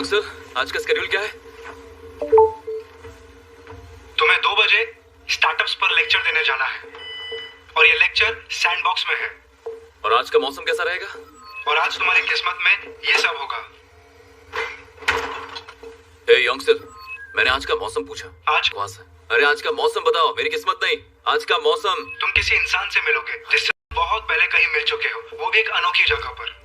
Youngster, आज का schedule क्या है? तुम्हें 2 बजे स्टार्टअप्स पर लेक्चर देने जाना है और ये लेक्चर सैंडबॉक्स में है। और आज का मौसम कैसा रहेगा? और आज तुम्हारी किस्मत में ये सब होगा। हे यंगस्टर, मैंने आज का मौसम पूछा। आज? अरे आज का मौसम बताओ, मेरी किस्मत नहीं। आज का मौसम। तुम किसी इंसान से मिलोगे जिससे बहुत पहले कहीं मिल चुके हो, वो भी एक अनोखी जगह पर।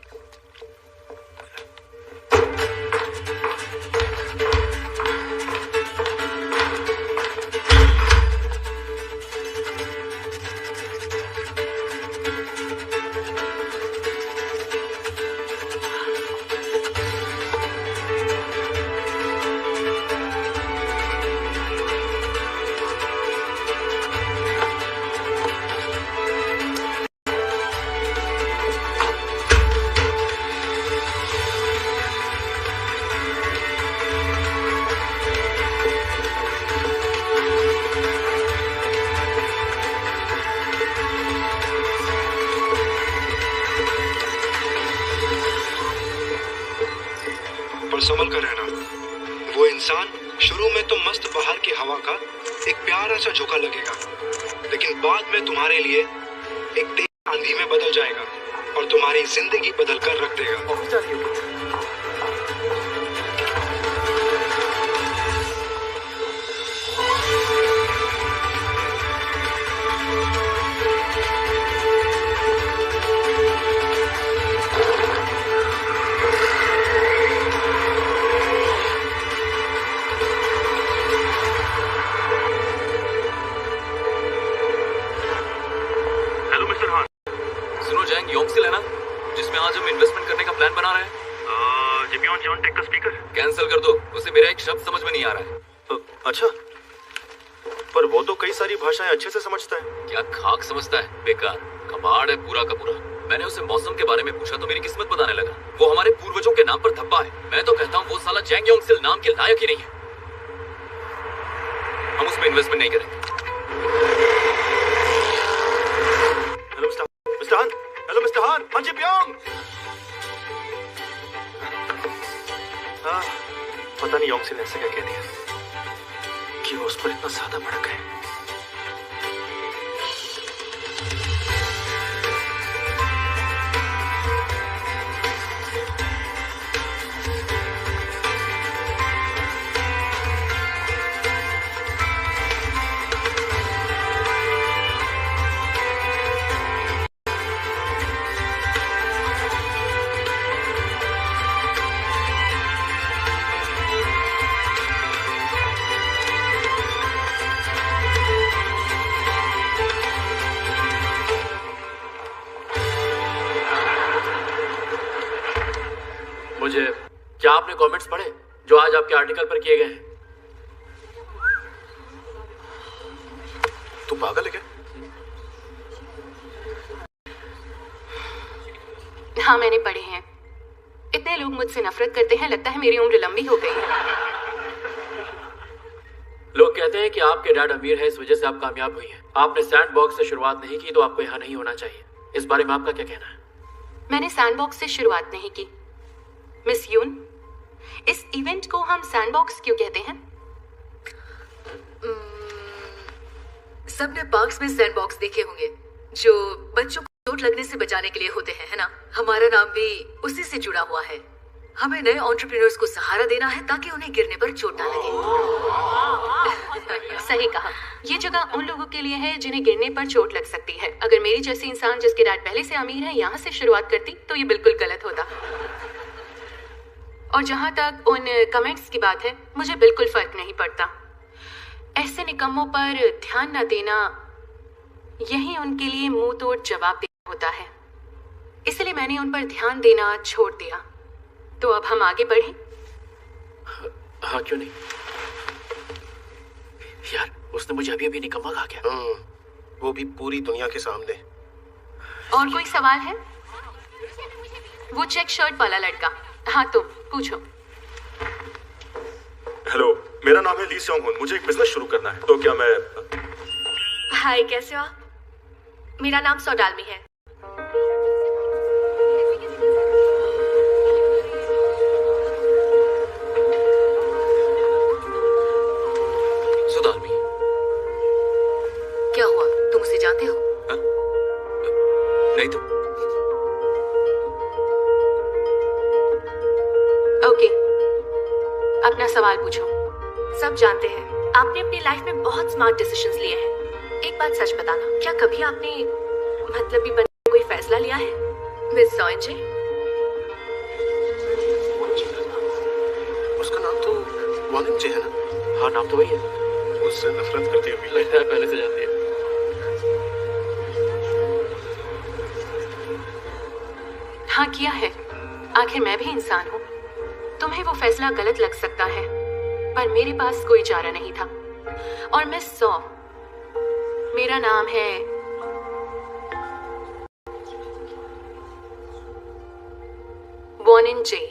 संभल कर रहना। वो इंसान शुरू में तो मस्त बाहर की हवा का एक प्यारा सा झोंका लगेगा, लेकिन बाद में तुम्हारे लिए एक तेज आंधी में बदल जाएगा और तुम्हारी जिंदगी बदल कर रख देगा। जिसमें आज हम इन्वेस्टमेंट करने का प्लान बना रहे हैं। जिमियन जॉन टेक का स्पीकर कैंसिल कर दो, उसे मेरा एक शब्द समझ में नहीं आ रहा है। अच्छा, पर वो तो कई सारी भाषाएं अच्छे से समझता है। क्या खाक समझता है, बेकार कबाड़ है पूरा का पूरा। मैंने उसे मौसम के बारे में पूछा तो मेरी किस्मत बताने लगा। वो हमारे पूर्वजों के नाम पर धब्बा है। मैं तो कहता हूँ वो साला जैंग योंगसिल नाम के लायक ही नहीं है। हम उसमें इन्वेस्टमेंट नहीं करेंगे। हेलो मिस्टर हान। हेलो मिस्टर हान। हाँ जी प्योंग। हाँ, पता नहीं योंगसिल ने ऐसे क्या कह दिया कि वो उस पर इतना ज्यादा भड़क गए। मुझे क्या आपने कमेंट्स पढ़े जो आज आपके आर्टिकल पर किए गए हैं? तू पागल है क्या? हाँ, मैंने पढ़े हैं। इतने लोग मुझसे नफरत करते हैं, लगता है मेरी उम्र लंबी हो गई है। लोग कहते हैं कि आपके डैड अमीर है, इस वजह से आप कामयाब हुई हैं। आपने सैंडबॉक्स से शुरुआत नहीं की तो आपको यहाँ नहीं होना चाहिए। इस बारे में आपका क्या कहना है? मैंने सैंडबॉक्स से शुरुआत नहीं की। मिस यून, इस इवेंट को हम सैंडबॉक्स क्यों कहते हैं? सबने पार्क्स में सैंडबॉक्स देखे होंगे जो बच्चों को चोट लगने से बचाने के लिए होते हैं, है ना? हमारा नाम भी उसी से जुड़ा हुआ है। हमें नए एंटरप्रेन्योर्स को सहारा देना है ताकि उन्हें गिरने पर चोट ना लगे। सही कहा। ये जगह उन लोगों के लिए है जिन्हें गिरने पर चोट लग सकती है। अगर मेरी जैसी इंसान जिसके डैड पहले से अमीर है यहाँ से शुरुआत करती तो ये बिल्कुल गलत होता। और जहां तक उन कमेंट्स की बात है, मुझे बिल्कुल फर्क नहीं पड़ता। ऐसे निकम्मों पर ध्यान न देना यही उनके लिए मुंह तोड़ जवाब देना होता है। इसलिए मैंने उन पर ध्यान देना छोड़ दिया। तो अब हम आगे बढ़ें? हाँ, क्यों नहीं यार, उसने मुझे अभी अभी निकम्मा कहा क्या? वो भी पूरी दुनिया के सामने। और कोई सवाल है? वो चेक शर्ट वाला लड़का। हाँ, तुम पूछो। हेलो, मेरा नाम है ली सेओंग हुन। मुझे एक बिजनेस शुरू करना है, तो क्या मैं... हाय, कैसे हो? मेरा नाम सौडालमी है। नहीं तो ओके, अपना सवाल पूछो। सब जानते हैं आपने अपनी लाइफ में बहुत स्मार्ट डिसीजंस लिए हैं। एक बात सच बताना, क्या कभी आपने मतलबी बनने का कोई फैसला लिया है? मिस सोइंजे, उसका नाम तो वॉनिंचे है ना? हाँ, नाम तो वही है। उससे नफरत करती है, लगता है पहले से जानती है। हाँ किया है, आखिर मैं भी इंसान हूँ। तुम्हें वो फैसला गलत लग सकता है, पर मेरे पास कोई चारा नहीं था। और मैं 100, मेरा नाम है वॉनिंचे।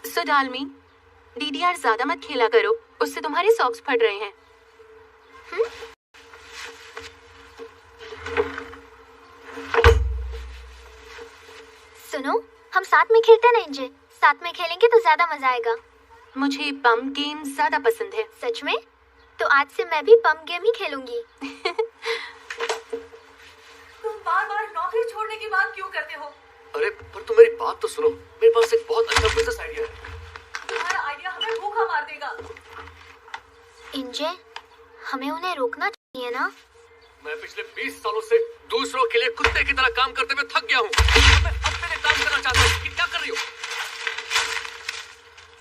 सो डालमी, डीडीआर ज्यादा मत खेला करो, उससे तुम्हारे सॉक्स फट रहे हैं। सुनो, हम साथ में खेलते हैं ना इंजे, साथ में खेलेंगे तो ज्यादा मजा आएगा। मुझे पम्प गेम ज्यादा पसंद है। सच में? तो आज से मैं भी पंप गेम ही खेलूंगी। तुम बार बार नौकरी छोड़ने की बात क्यों करते हो? अरे पर तुम मेरी बात तो सुनो, मेरे पास एक बहुत अच्छा बिजनेस आइडिया है। तुम्हारा आइडिया हमें भूखा मार देगा। इंजे, हमें उन्हें रोकना चाहिए ना? मैं पिछले 20 सालों से दूसरों के लिए कुत्ते की तरह काम करते हुए थक गया हूँ। मैं अपने लिए काम करना चाहता हूँ। क्या कर रही हो?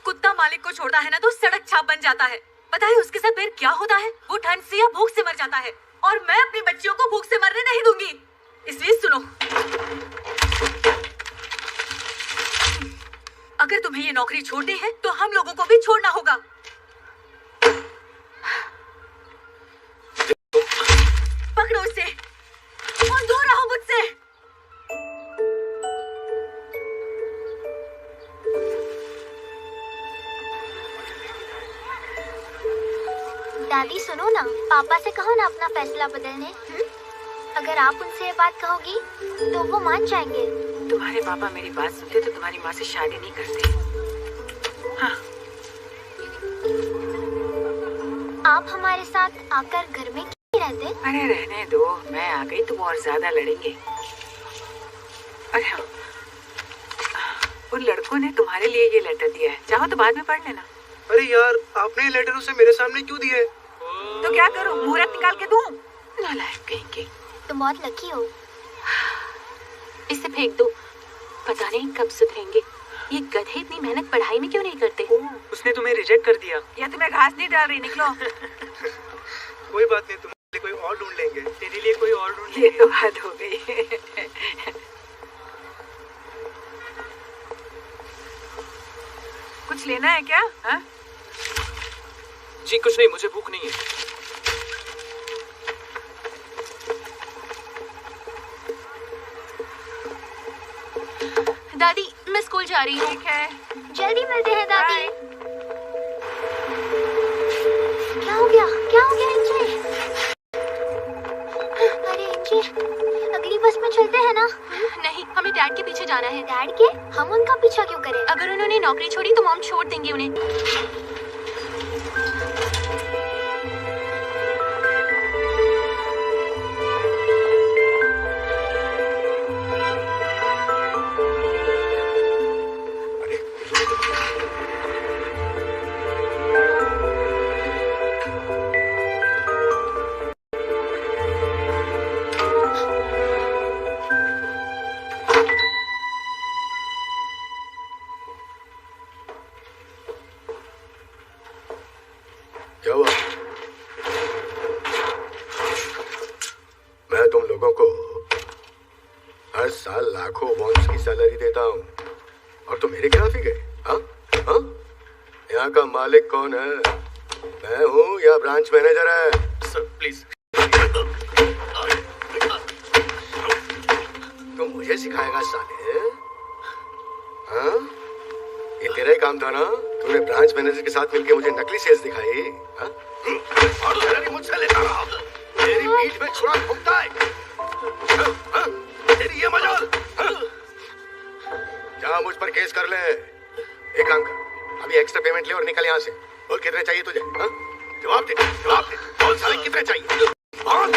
कुत्ता मालिक को छोड़ता है ना तो सड़क छाप बन जाता है। पता है उसके साथ फिर क्या होता है? वो ठंड से या भूख से मर जाता है, और मैं अपनी बच्चियों को भूख से मरने नहीं दूंगी। इसलिए सुनो, अगर तुम्हें ये नौकरी छोड़नी है तो हम लोगों को भी छोड़ना होगा। पकड़ो उसे और दूर रहो मुझसे। दादी सुनो ना, पापा से कहो ना अपना फैसला बदलने। अगर आप उनसे ये बात कहोगी तो वो मान जाएंगे। तुम्हारे पापा मेरी बात सुनते तो तुम्हारी माँ से शादी नहीं करते। हाँ। आप हमारे साथ आकर घर में क्यों रहते? अरे रहने दो, मैं आ गई तो वो और ज्यादा लड़ेंगे। अरे हाँ, उन लड़कों ने तुम्हारे लिए ये लेटर दिया है, चाहो तो बाद में पढ़ लेना। अरे यार, आपने ये लेटर उसे मेरे सामने क्यों दिया है? तो क्या करूं, मुहूर्त निकाल के दूं? नालायक कहीं के। तुम बहुत लकी हो। इसे फेंक दो, पता नहीं कब सुधरेंगे। ये गधे इतनी मेहनत पढ़ाई में क्यों नहीं करते? उसने तुम्हें रिजेक्ट कर दिया। या तुम्हें घास नहीं डाल रही, निकलो। कोई बात नहीं, तुम्हारे लिए कोई और ढूंढ लेंगे। तेरे लिए कोई और ढूंढ ये लेंगे। तो हद हो गई। कुछ लेना है क्या? हाँ? जी कुछ नहीं, मुझे भूख नहीं है। दादी, मैं स्कूल जा रही हूँ। ठीक है। जल्दी मिलते हैं दादी। बाय। क्या हो गया? क्या हो गया इंजे? अरे इंजे, अगली बस में चलते हैं ना? नहीं, हमें डैड के पीछे जाना है। डैड के? हम उनका पीछा क्यों करें? अगर उन्होंने नौकरी छोड़ी तो मॉम छोड़ देंगे उन्हें। क्या हुआ? मैं तुम लोगों को हर साल लाखों वॉन्स की सैलरी देता हूँ और तुम मेरे खिलाफ ही गए? हाँ हाँ? यहाँ का मालिक कौन है? मैं हूँ या ब्रांच मैनेजर है? Sir please. तुम मुझे सिखाएगा साले? हाँ? ये तेरा ही काम था ना? तूने ब्रांच मैनेजर के साथ मिलकर मुझे नकली सेल्स दिखाई? हाँ? और सैलरी मुझसे लेता रहा। केस कर ले। एक काम कर, अभी एक्स्ट्रा पेमेंट ले और निकल यहाँ से। बोल कितने चाहिए तुझे? हाँ? जवाब दे, जवाब दे। बोल साले कितने चाहिए? बोल।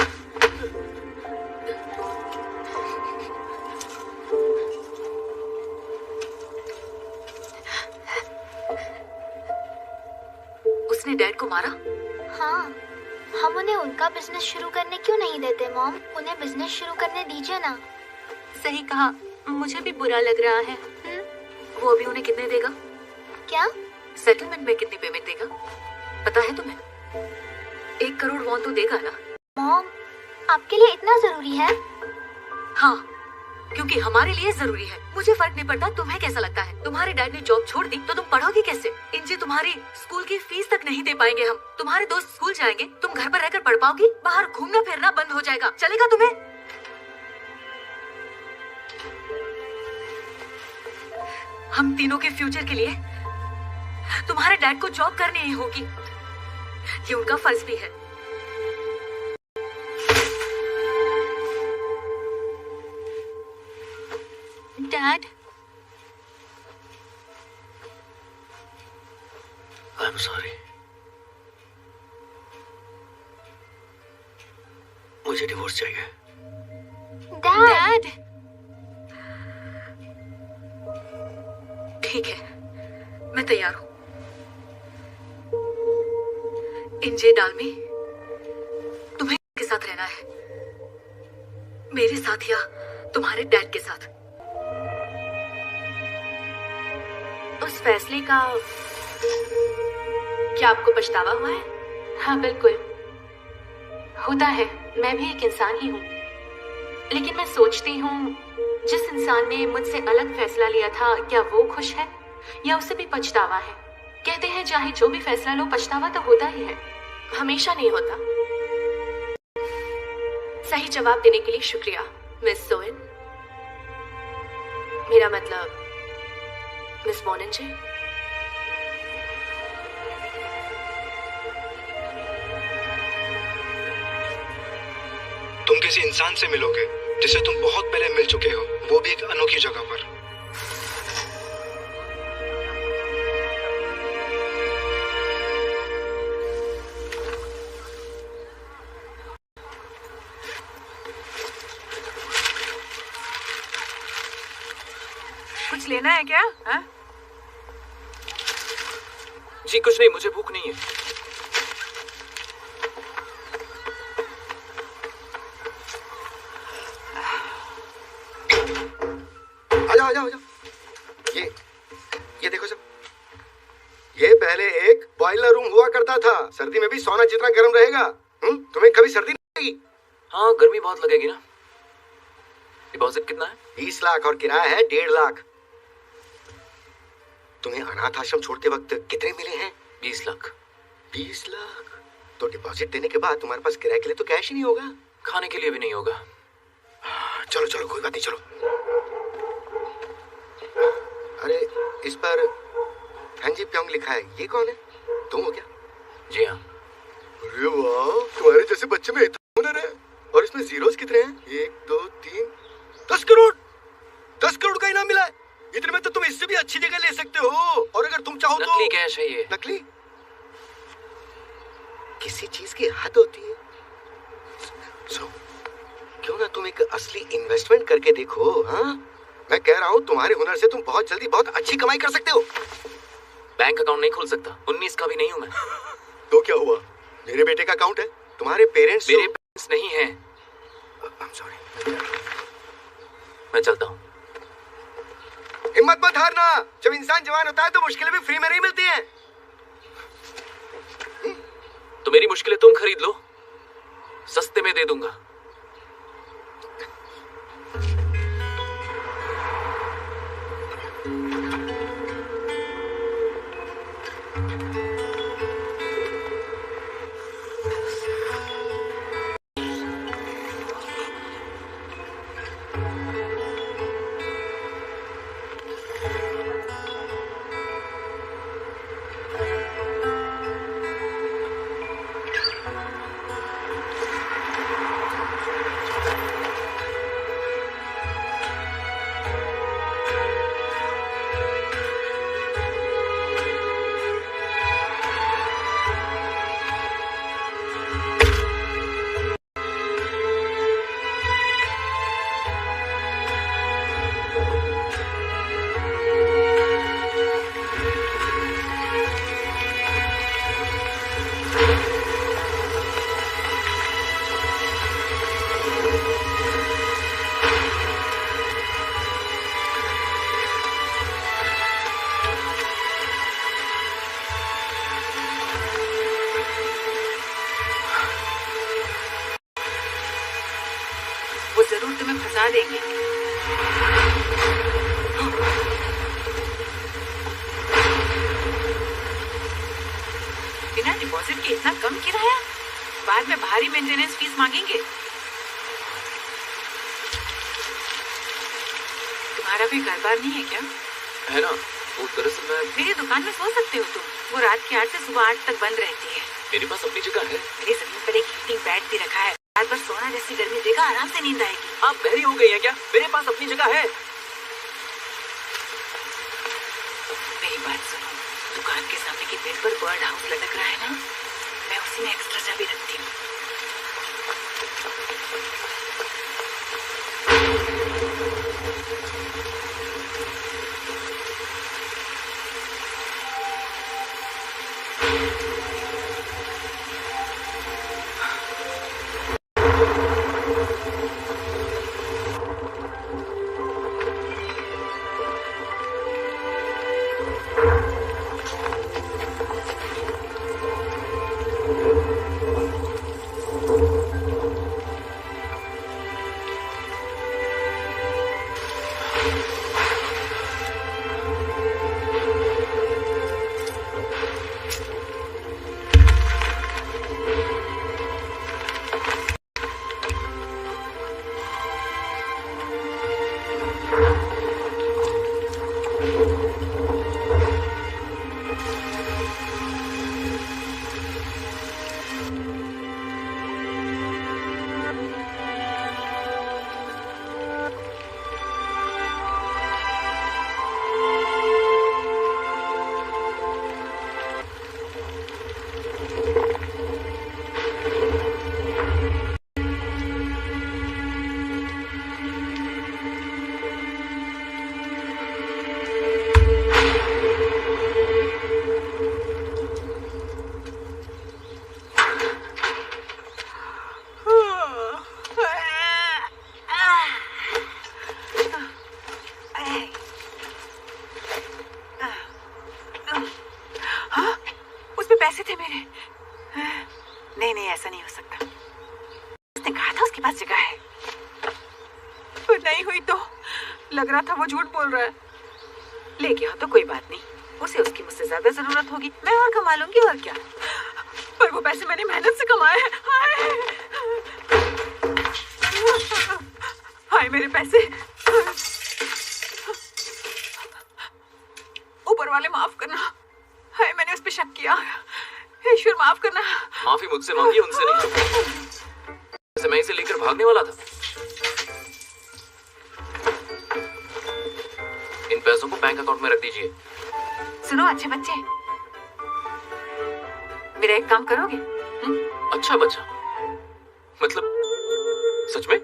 उसने डैड को मारा? हाँ, हम उन्हें उनका बिजनेस शुरू करने क्यों नहीं देते मॉम? उन्हें बिजनेस शुरू करने दीजिए ना। सही कहा, मुझे भी बुरा लग रहा है। वो अभी उन्हें कितने देगा? क्या? सेटलमेंट में कितनी पेमेंट देगा पता है तुम्हें? 1 करोड़ वॉन तो देगा ना? मॉम, आपके लिए इतना जरूरी है? हाँ, क्योंकि हमारे लिए जरूरी है। मुझे फर्क नहीं पड़ता तुम्हें कैसा लगता है। तुम्हारे डैड ने जॉब छोड़ दी तो तुम पढ़ोगे कैसे? इंजी, तुम्हारी स्कूल की फीस तक नहीं दे पाएंगे हम। तुम्हारे दोस्त स्कूल जाएंगे, तुम घर पर रहकर पढ़ पाओगी? बाहर घूमना फिरना बंद हो जाएगा। चलेगा तुम्हें? हम तीनों के फ्यूचर के लिए तुम्हारे डैड को जॉब करनी ही होगी। ये उनका फर्ज भी है। Dad, I am sorry. मुझे डिवोर्स चाहिए। डैड, ठीक है, मैं तैयार हूँ। इंजे डालमी, तुम्हें के साथ रहना है, मेरे साथ या तुम्हारे डैड के साथ। उस फैसले का क्या आपको पछतावा हुआ है? हाँ बिल्कुल होता है, मैं भी एक इंसान ही हूँ। लेकिन मैं सोचती हूँ जिस इंसान ने मुझसे अलग फैसला लिया था, क्या वो खुश है या उसे भी पछतावा है? कहते हैं चाहे जो भी फैसला लो, पछतावा तो होता ही है। हमेशा नहीं होता। सही जवाब देने के लिए शुक्रिया मिस सोइन। मेरा मतलब मिस मोनन जी। तुम किसी इंसान से मिलोगे जिसे तुम बहुत पहले मिल चुके हो, वो भी एक अनोखी जगह पर। कुछ लेना है क्या? हा? जी कुछ नहीं, मुझे भूख नहीं है। आजा। ये देखो सब, ये पहले एक बॉयलर रूम हुआ करता था। सर्दी में भी सोना जितना गर्म रहेगा। तुम्हें कभी सर्दी नहीं लगेगी? हाँ, गर्मी बहुत लगेगी ना। डिपॉजिट कितना है? 20 लाख और किराया है 1.5 लाख। तुम्हें अनाथ आश्रम छोड़ते वक्त कितने मिले हैं? 20 लाख। 20 लाख तो डिपॉजिट देने के बाद तुम्हारे पास किराए के लिए तो कैश ही नहीं होगा। खाने के लिए भी नहीं होगा। चलो कोई बात नहीं, चलो। अरे इस पर हंजी प्योंग लिखा है, ये कौन है? तुम हो क्या? जी हाँ। अरे वाह, तुम्हारे जैसे बच्चे में इतना हुनर है। और इसमें जीरोस कितने हैं? 1 2 3 10 करोड़। 10 करोड़ का इनाम मिला है। इतने में तो तुम इससे भी अच्छी जगह ले सकते हो। और अगर तुम चाहो तो नकली कैश है ये। नकली? किसी चीज की हद होती है। क्यों ना तुम एक असली इन्वेस्टमेंट करके देखो? हाँ, मैं कह रहा हूँ तुम्हारे हुनर से तुम बहुत जल्दी बहुत अच्छी कमाई कर सकते हो। बैंक अकाउंट नहीं खोल सकता, 19 का भी नहीं हूँ मैं। तो क्या हुआ? मेरे बेटे का अकाउंट है। तुम्हारे पेरेंट्स मेरे पेरेंट्स नहीं हैं। I'm sorry। मैं चलता हूँ। हिम्मत मत हारना। जब इंसान जवान होता है तो मुश्किलें भी फ्री में नहीं मिलती हैं। तो मेरी मुश्किलें तुम खरीद लो, सस्ते में दे दूंगा। जरूर तुम्हें फंसा देंगे। बिना डिपॉजिट के इतना कम किराया, बाद में भारी मेंटेनेंस फीस मांगेंगे। तुम्हारा भी घर बार नहीं है क्या? है ना, वो दरअसल मैं मेरी दुकान में सो सकते हो तुम। वो रात के 8 से सुबह 8 तक बंद रहती है। मेरे पास अपनी जगह है। मेरी जमीन पर एक हीटिंग पैड भी रखा है। रात भर सोना जैसी गर्मी देगा, आराम से नींद आएगी। आप बहरी हो गई हैं क्या? मेरे पास अपनी जगह है। मेरी बात सुनो, दुकान के सामने की पेड़ पर बर्ड हाउस लटक रहा है ना, मैं उसी में एक्स्ट्रा चाबी रखती हूँ। पैसे थे मेरे। नहीं नहीं, ऐसा नहीं हो सकता। उसने कहा था उसके पास जगह है, पर नहीं हुई तो लग रहा था वो झूठ बोल रहा है। ले गया तो कोई बात नहीं, उसे उसकी मुझसे ज्यादा जरूरत होगी, मैं और कमा लूंगी और क्या। पर वो पैसे मैंने मेहनत से कमाए हैं। हाय मेरे पैसे। ऊपर वाले माफ करना, हाय मैंने उस पे शक किया। ईश्वर माफ करना। माफी मुझसे मांगी, उनसे नहीं। वैसे मैं इसे लेकर भागने वाला था। इन पैसों को बैंक अकाउंट में रख दीजिए। सुनो अच्छे बच्चे, मेरा एक काम करोगे? अच्छा बच्चा, मतलब सच में?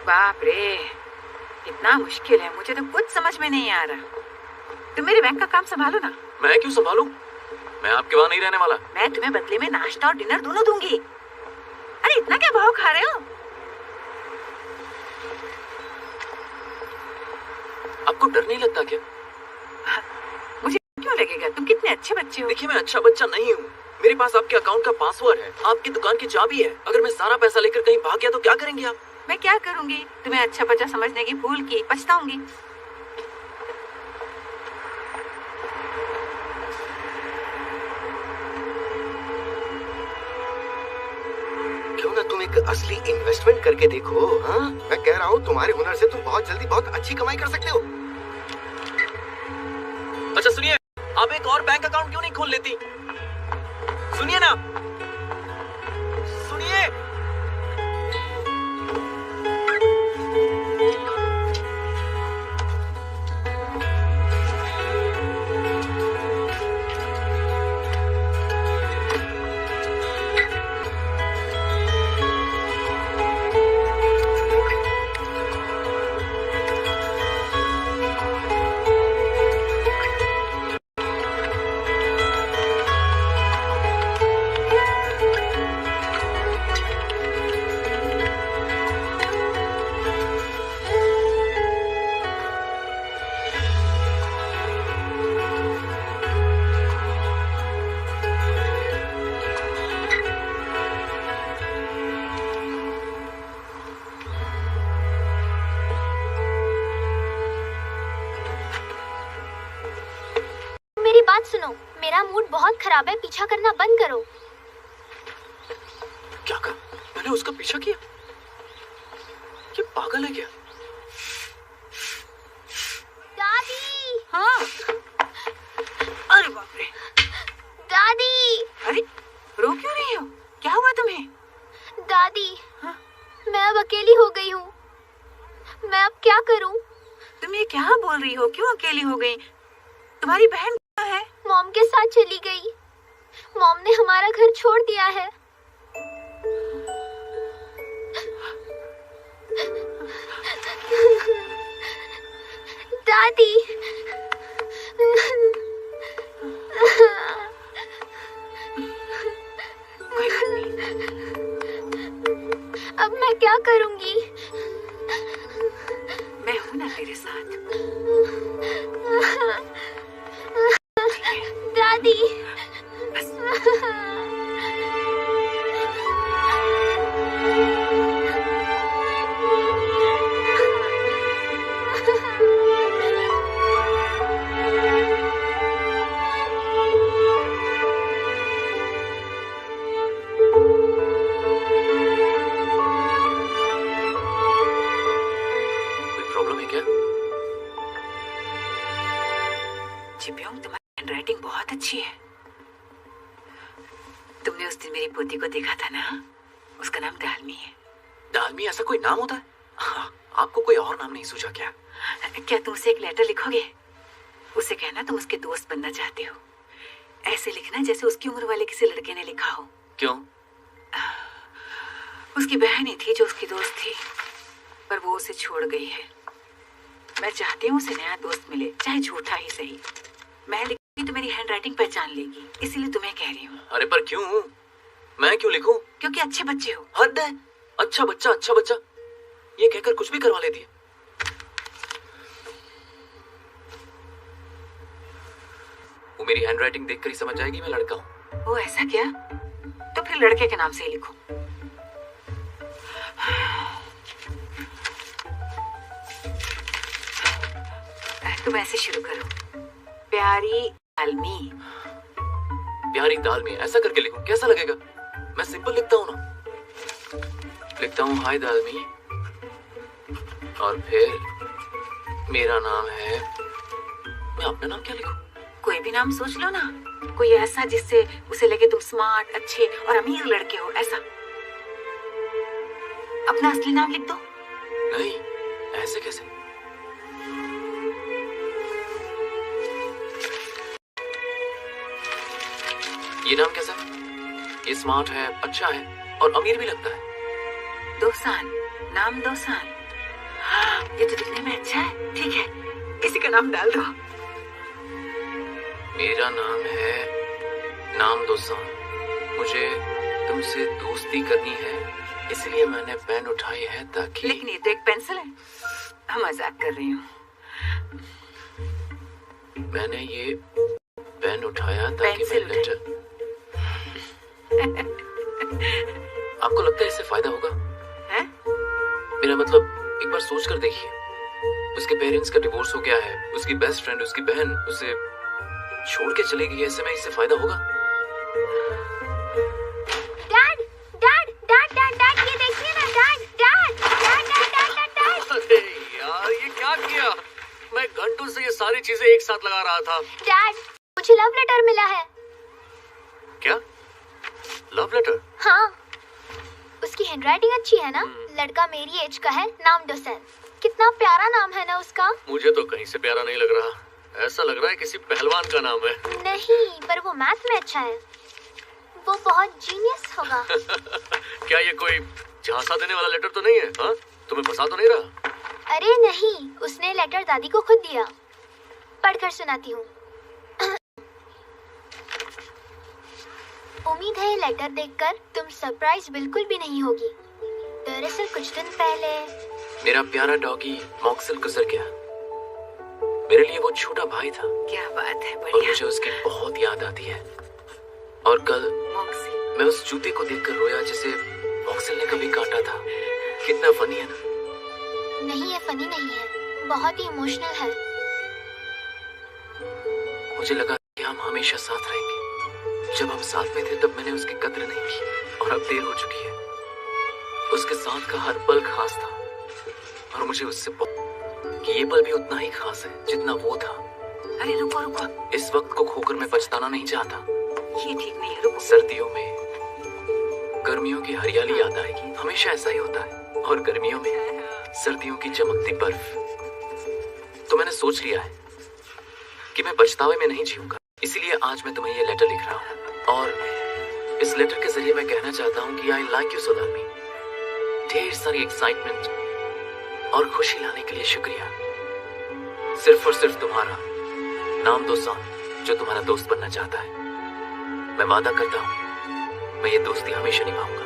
बाप रे, इतना मुश्किल है, मुझे तो कुछ समझ में नहीं आ रहा। तुम मेरे बैंक का काम संभालो ना। मैं क्यों संभालूं? मैं आपके वहां नहीं रहने वाला। मैं तुम्हें बदले में नाश्ता और डिनर दोनों दूंगी। अरे इतना क्या भाव खा रहे हो? आपको डर नहीं लगता क्या? मुझे क्यों लगेगा, तुम कितने अच्छे बच्चे हो। देखिए मैं अच्छा बच्चा नहीं हूँ। मेरे पास आपके अकाउंट का पासवर्ड है, आपकी दुकान की चाबी है। अगर मैं सारा पैसा लेकर कहीं भाग गया तो क्या करेंगे आप? मैं क्या करूंगी, तुम्हें अच्छा बच्चा समझने की भूल की पछताऊंगी। क्यों ना तुम एक असली इन्वेस्टमेंट करके देखो। हाँ, मैं कह रहा हूँ तुम्हारे हुनर से तुम बहुत जल्दी बहुत अच्छी कमाई कर सकते हो। अच्छा सुनिए, आप एक और बैंक अकाउंट क्यों नहीं खोल लेती? सुनिए ना, सुनिए। मेरा मूड बहुत खराब है, पीछा करना बंद करो। क्या कहा? मैंने उसका पीछा किया? ये पागल है क्या? दादी। हाँ। अरे बाप रे। दादी। अरे रो क्यों रही हो? क्या हुआ तुम्हें? दादी, हाँ? मैं अब अकेली हो गई हूँ। मैं अब क्या करूँ? तुम ये क्या बोल रही हो? क्यों अकेली हो गई? तुम्हारी बहन कहाँ है? मॉम के साथ चली गई। मॉम ने हमारा घर छोड़ दिया है। दादी। अब मैं क्या करूंगी? मैं हूं ना तेरे साथ। दादी। प्रॉब्लम है क्या? चिप्योंग, तुम्हारी हैंडराइटिंग बहुत अच्छी है। तुमने उस दिन मेरी पोती को देखा था ना? उसका नाम डालमी है। डालमी ऐसा कोई नाम होता है? हाँ, आपको कोई और नाम नहीं सूझा क्या? क्या तुम उसे एक लेटर लिखोगे? उसे कहना तुम उसके दोस्त बनना चाहते हो। ऐसे लिखना जैसे उसकी उम्र वाले किसी लड़के ने लिखा हो। क्यों? उसकी बहन ही थी जो उसकी दोस्त थी, पर वो उसे छोड़ गई है। मैं चाहती हूँ उसे नया दोस्त मिले, चाहे झूठा ही सही। मैं लिखूंगी तो मेरी हैंडराइटिंग पहचान लेगी, इसीलिए तुम्हें कह रही हूँ। अरे पर क्यों? मैं क्यों लिखूं? क्योंकि अच्छे बच्चे हो। हद है। अच्छा बच्चा ये कहकर कुछ भी करवा लेती है। वो मेरी हैंडराइटिंग देखकर ही समझ जाएगी मैं लड़का हूँ। वो ऐसा क्या? तो फिर लड़के के नाम से ही लिखो। तुम ऐसे शुरू करो, प्यारी डालमी। प्यारी दाल में ऐसा करके लिखूं, कैसा लगेगा? मैं सिंपल लिखता हूँ ना। लिखता हूँ हाय दालमी, और फिर मेरा नाम है। मैं अपना नाम क्या लिखूं? कोई भी नाम सोच लो ना, कोई ऐसा जिससे उसे लगे तुम स्मार्ट, अच्छे और अमीर लड़के हो। ऐसा अपना असली नाम लिख दो। नहीं, ऐसे कैसे? ये नाम कैसा? ये स्मार्ट है, अच्छा है और अमीर भी लगता है। दोसान, नाम दोसान। ये तो दिखने में अच्छा है। ठीक है, किसी का नाम डाल दो। मेरा नाम है नाम दोसान। मुझे तुमसे दोस्ती करनी है, इसलिए मैंने पेन उठाई है ताकि। लेकिन ये तो एक पेंसिल है। हम मजाक कर रही हूँ। मैंने ये पेन उठाया ताकि मैं पेंसिल लेटर। आपको लगता है इससे फायदा होगा? है? मेरा मतलब एक बार सोच कर देखिए। उसके पेरेंट्स का डिवोर्स हो गया है, उसकी बेस्ट फ्रेंड, उसकी बहन उसे छोड़ के चली गई है। ऐसे में इससे फायदा होगा? Dad dad dad dad dad, ये देखिए ना dad dad dad dad dad dad. अरे यार, ये क्या किया? मैं घंटों से ये सारी चीजें एक साथ लगा रहा था। डैड, मुझे लव लेटर मिला है। क्या? Love letter? हाँ, उसकी हैंडराइटिंग अच्छी है ना। लड़का मेरी एज का है, नाम दोसान। कितना प्यारा नाम है ना उसका। मुझे तो कहीं से प्यारा नहीं लग रहा। ऐसा लग रहा है किसी पहलवान का नाम है। नहीं, पर वो मैथ में अच्छा है। वो बहुत जीनियस होगा। क्या ये कोई झांसा देने वाला लेटर तो नहीं है? हाँ, तुम्हें फंसा तो नहीं रहा? अरे नहीं, उसने लेटर दादी को खुद दिया। पढ़कर सुनाती हूँ। उम्मीद है ये लेटर देखकर तुम सरप्राइज बिल्कुल भी नहीं होगी। दरअसल कुछ दिन पहले मेरा प्यारा डॉगी मॉक्सल गुजर गया। मेरे लिए वो छोटा भाई था। क्या बात है, और बढ़िया। मुझे उसकी बहुत याद आती है। और कल मॉक्सी। मैं उस जूते को देखकर रोया जिसे मॉक्सल ने कभी काटा था। कितना फनी है ना? नहीं, ये फनी नहीं है, बहुत ही इमोशनल है। मुझे लगा कि हम हमेशा साथ रहेंगे। जब हम साथ में थे तब मैंने उसकी कद्र नहीं की और अब देर हो चुकी है। उसके साथ का हर पल खास था और मुझे उससे कि ये पल भी उतना ही खास है जितना वो था। अरे रुको रुको, इस वक्त को खोकर मैं पछताना नहीं चाहता। ये ठीक नहीं है, रुको। सर्दियों में गर्मियों की हरियाली याद आएगी, हमेशा ऐसा ही होता है। और गर्मियों में सर्दियों की चमकती बर्फ। तो मैंने सोच लिया है कि मैं पछतावे में नहीं जीऊंगा। इसीलिए आज मैं तुम्हें ये लेटर लिख रहा हूँ और इस लेटर के जरिए मैं कहना चाहता हूँ कि आई लाइक यू सोदामी। ढेर सारी एक्साइटमेंट और खुशी लाने के लिए शुक्रिया। सिर्फ और सिर्फ तुम्हारा नाम दोसान, जो तुम्हारा दोस्त बनना चाहता है। मैं वादा करता हूँ मैं ये दोस्ती हमेशा निभाऊंगा।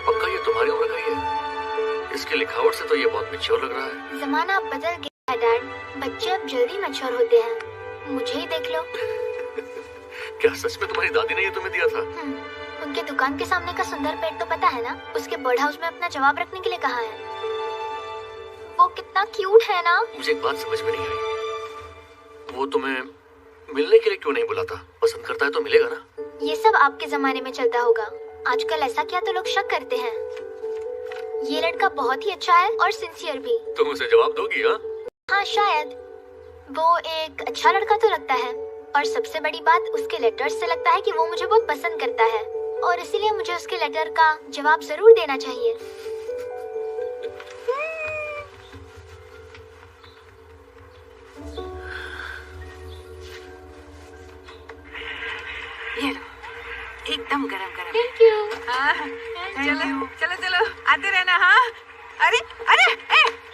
पक्का ये तुम्हारी उम्र का ही है? इसकी लिखावट से तो ये बहुत मैच्योर लग रहा है। जमाना बदल गया है डैड, बच्चे अब जल्दी मैच्योर होते हैं। मुझे ही देख लो। क्या सच में तुम्हारी दादी ने ये तुम्हें दिया था? उनके दुकान के सामने का सुंदर पेड़ तो पता है ना, उसके बर्ड हाउस में अपना जवाब रखने के लिए कहा है। वो कितना क्यूट है ना। मुझे एक बात समझ में नहीं आई, वो तुम्हें मिलने के लिए क्यों नहीं बुलाता? पसंद करता है तो मिलेगा ना। ये सब आपके जमाने में चलता होगा, आजकल ऐसा किया तो लोग शक करते हैं। ये लड़का बहुत ही अच्छा है और सिंसियर भी। तुम उसे जवाब दोगी? हाँ शायद। वो एक अच्छा लड़का तो लगता है और सबसे बड़ी बात उसके लेटर्स से लगता है कि वो मुझे बहुत पसंद करता है और इसीलिए मुझे उसके लेटर का जवाब जरूर देना चाहिए। ये लो, एकदम गरम गरम। Thank you. चलो चलो चलो, आते रहना। हाँ, अरे अरे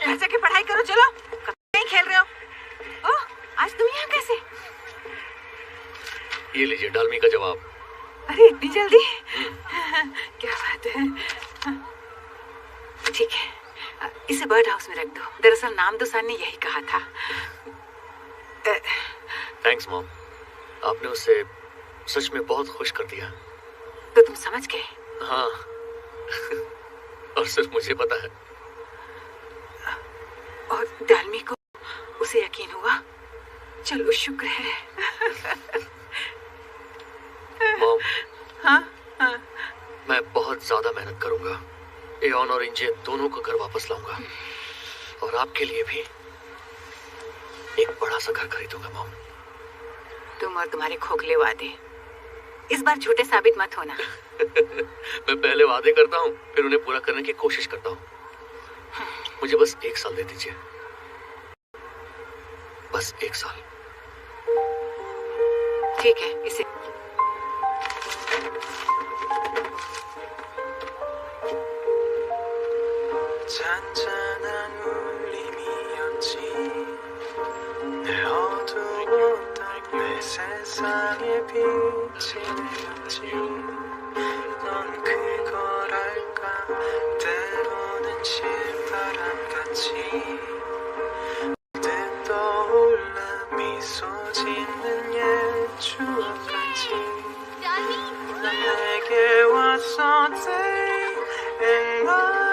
घर जाके पढ़ाई करो। चलो, कब नहीं खेल रहे हो? ओह, आज तुम यहाँ कैसे? ये लीजिए डालमी का जवाब। अरे इतनी जल्दी? क्या बात है। ठीक है, इसे बर्ड हाउस में रख दो। दरअसल नाम दोसान ने यही कहा था। थैंक्स मॉम, आपने उसे सच में बहुत खुश कर दिया। तो तुम समझ गए? हाँ और सिर्फ मुझे पता है। और डालमी को उसे यकीन हुआ? चलो शुक्र है। मॉम, हाँ हाँ, मैं बहुत ज्यादा मेहनत करूंगा। एऑन और इंजे दोनों को घर वापस लाऊंगा और आपके लिए भी एक बड़ा सा घर खरीदूंगा मॉम। तुम और तुम्हारे खोखले वादे इस बार झूठे साबित मत होना। मैं पहले वादे करता हूँ, फिर उन्हें पूरा करने की कोशिश करता हूँ। मुझे बस 1 साल दे दीजिए, बस 1 साल। ठीक है, इसे 잔잔한 울림이었지. 늘 어두웠던 내 세상에 빛이 되었지. 넌 그걸 알까? 때로는 신바람같이 늘 떠올라 미소 짓는 옛 추억같이 넌 내게 왔어 day and night.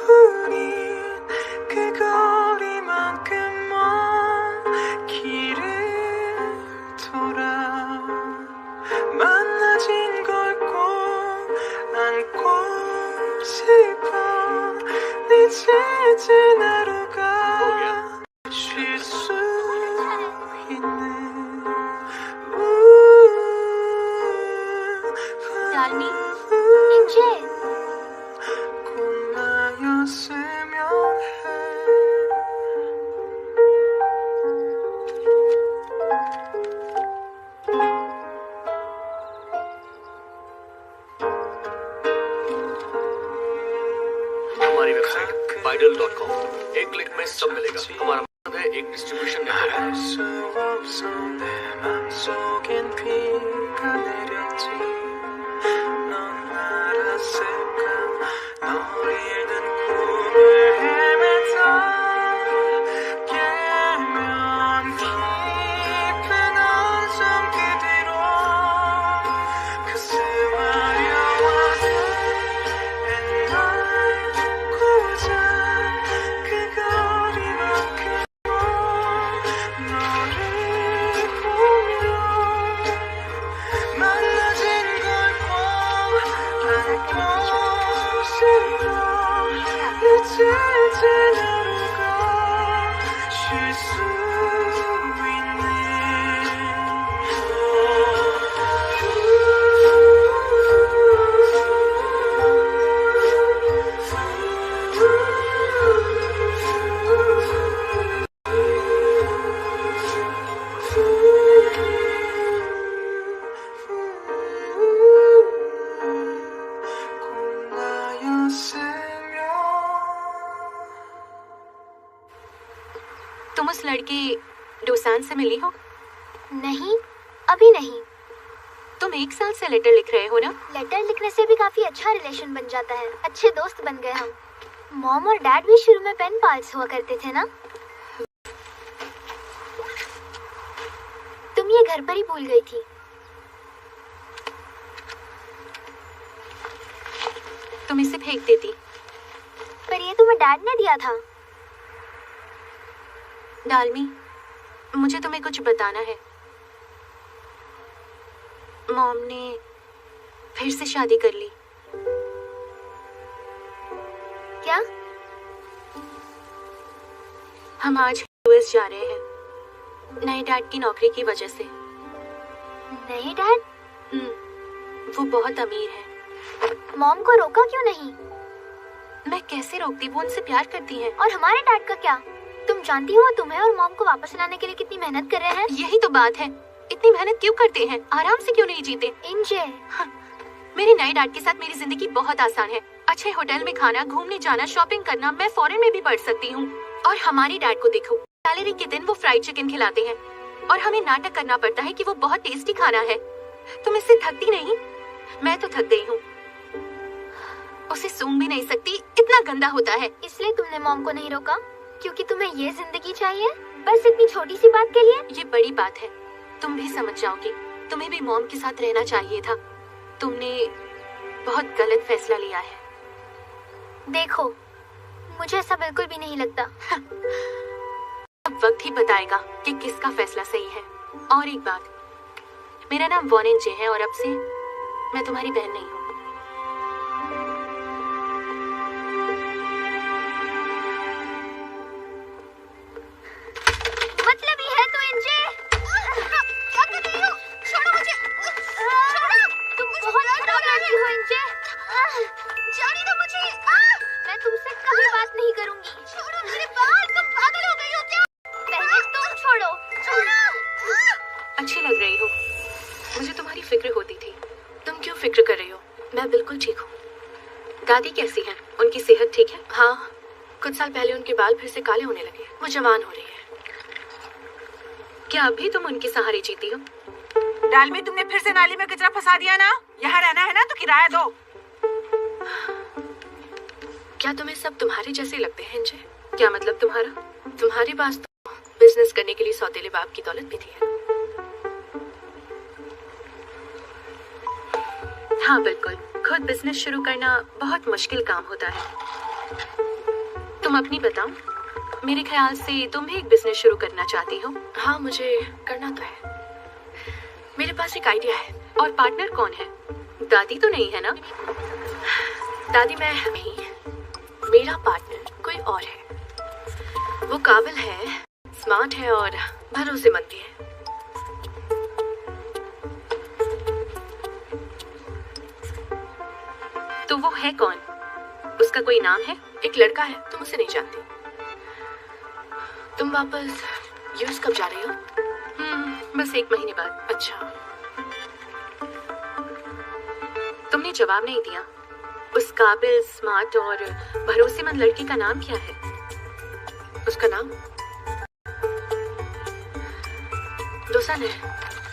우린 그 거리만큼 먼 길을 돌아 만나진 걸 꼭 안고 싶어. 늦어진 하루가 쉴 수 있는 डालमी, इंजे, 나였으면 해. हमारी वेबसाइट Bidal.com, एक क्लिक में सब मिलेगा। हमारा मतलब है एक डिस्ट्रीब्यूशन नेटवर्क। 알 수 없어 내 맘속엔 비가 내렸지. 넌 알았을까? 널 잃는 꿈을 헤매다 깨면 깊은 어둠 그대로 가슴 아려와서 and I 고작 그 거리만큼 तुम उस लड़के डोसान से मिली हो? नहीं, अभी नहीं। तुम 1 साल से लेटर लिख रहे हो ना? लेटर लिखने से भी काफी अच्छा रिलेशन बन जाता है, अच्छे दोस्त बन गए हम। मॉम और डैड भी शुरू में पेन पाल्स हुआ करते थे ना। तुम ये घर पर ही भूल गई थी। तुम इसे फेंक देती। पर ये तुम्हें डैड ने दिया था। डालमी, मुझे तुम्हें कुछ बताना है। मॉम ने फिर से शादी कर ली। क्या? हम आज यूएस जा रहे हैं, नए डैड की नौकरी की वजह से। नहीं डैड? वो बहुत अमीर है। मॉम को रोका क्यों नहीं? मैं कैसे रोकती, वो उनसे प्यार करती हैं। और हमारे डैड का क्या? तुम जानती हो तुम्हें और मॉम को वापस लाने के लिए कितनी मेहनत कर रहे हैं। यही तो बात है, इतनी मेहनत क्यों करते हैं, आराम से क्यों नहीं जीते? इंजे, मेरे नए डैड के साथ मेरी जिंदगी बहुत आसान है। अच्छे होटल में खाना, घूमने जाना, शॉपिंग करना, मैं फॉरेन में भी पढ़ सकती हूँ। और हमारे डैड को देखो, सैलरी के दिन वो फ्राइड चिकन खिलाते हैं और हमें नाटक करना पड़ता है कि वो बहुत टेस्टी खाना है। तुम इससे थकती नहीं? मैं तो थक गई हूँ, उसे सूंघ भी नहीं सकती, इतना गंदा होता है। इसलिए तुमने मॉम को नहीं रोका क्योंकि तुम्हें ये जिंदगी चाहिए, बस इतनी छोटी सी बात के लिए? ये बड़ी बात है, तुम भी समझ जाओगी। तुम्हें भी मॉम के साथ रहना चाहिए था। तुमने बहुत गलत फैसला लिया है। देखो, मुझे ऐसा बिल्कुल भी नहीं लगता। अब वक्त ही बताएगा कि किसका फैसला सही है। और एक बात, मेरा नाम वॉन इंजे है और अब से मैं तुम्हारी बहन नहीं हूँ। मतलब ये है तो इंजे। क्या कर रही हो? छोड़ो मुझे। छोड़ो। तुम बहुत खराब लड़की हो इंजे। जाने दो मुझे। मैं तुमसे कभी बात नहीं करूंगी। छोड़ो मेरे बाल, तुम पागल हो गई हो क्या? पहले तुम छोड़ो। छोड़ो। अच्छी लग रही हो, मुझे तुम्हारी फिक्र होती थी। तुम क्यों फिक्र कर रही हो? मैं बिल्कुल ठीक हूँ। दादी कैसी हैं? उनकी सेहत ठीक है? हाँ, कुछ साल पहले उनके बाल फिर से काले होने लगे, वो जवान हो रही है। क्या अभी तुम उनके सहारे जीती हो? डालमी, तुमने फिर से नाली में कचरा फंसा दिया ना। यहाँ रहना है ना तो किराया दो। क्या तुम्हें सब तुम्हारे जैसे लगते हैं इंजे? क्या मतलब तुम्हारा? तुम्हारे पास तो बिजनेस करने के लिए सौतेले बाप की दौलत भी थी है। हाँ बिल्कुल, खुद बिजनेस शुरू करना बहुत मुश्किल काम होता है। तुम अपनी बताओ, मेरे ख्याल से तुम भी एक बिजनेस शुरू करना चाहती हो। हाँ, मुझे करना तो है। मेरे पास एक आइडिया है। और पार्टनर कौन है? दादी तो नहीं है ना? दादी मैं नहीं, मेरा पार्टनर कोई और है। वो काबिल है, स्मार्ट है और भरोसेमंद भी है। तो वो है कौन? उसका कोई नाम है? एक लड़का है, तुम उसे नहीं जानती। तुम वापस यूएस कब जा रही हो? बस 1 महीने बाद। अच्छा, तुमने जवाब नहीं दिया। उस काबिल, स्मार्ट और भरोसेमंद लड़की का नाम क्या है? उसका नाम दोसान है।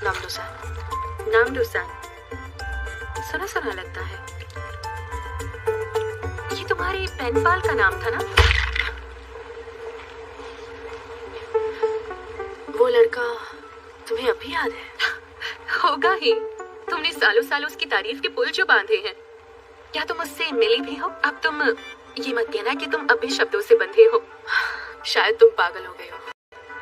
नाम दोसान। नाम दोसान सुना सुना लगता है। ये तुम्हारे पेन पाल का नाम था ना? वो लड़का तुम्हें अभी याद है? होगा ही, तुमने सालों सालों उसकी तारीफ के पुल जो बांधे हैं। क्या तुम उससे मिली भी हो? अब तुम ये मत कहना कि तुम अभी शब्दों से बंधे हो। शायद तुम पागल हो गए हो।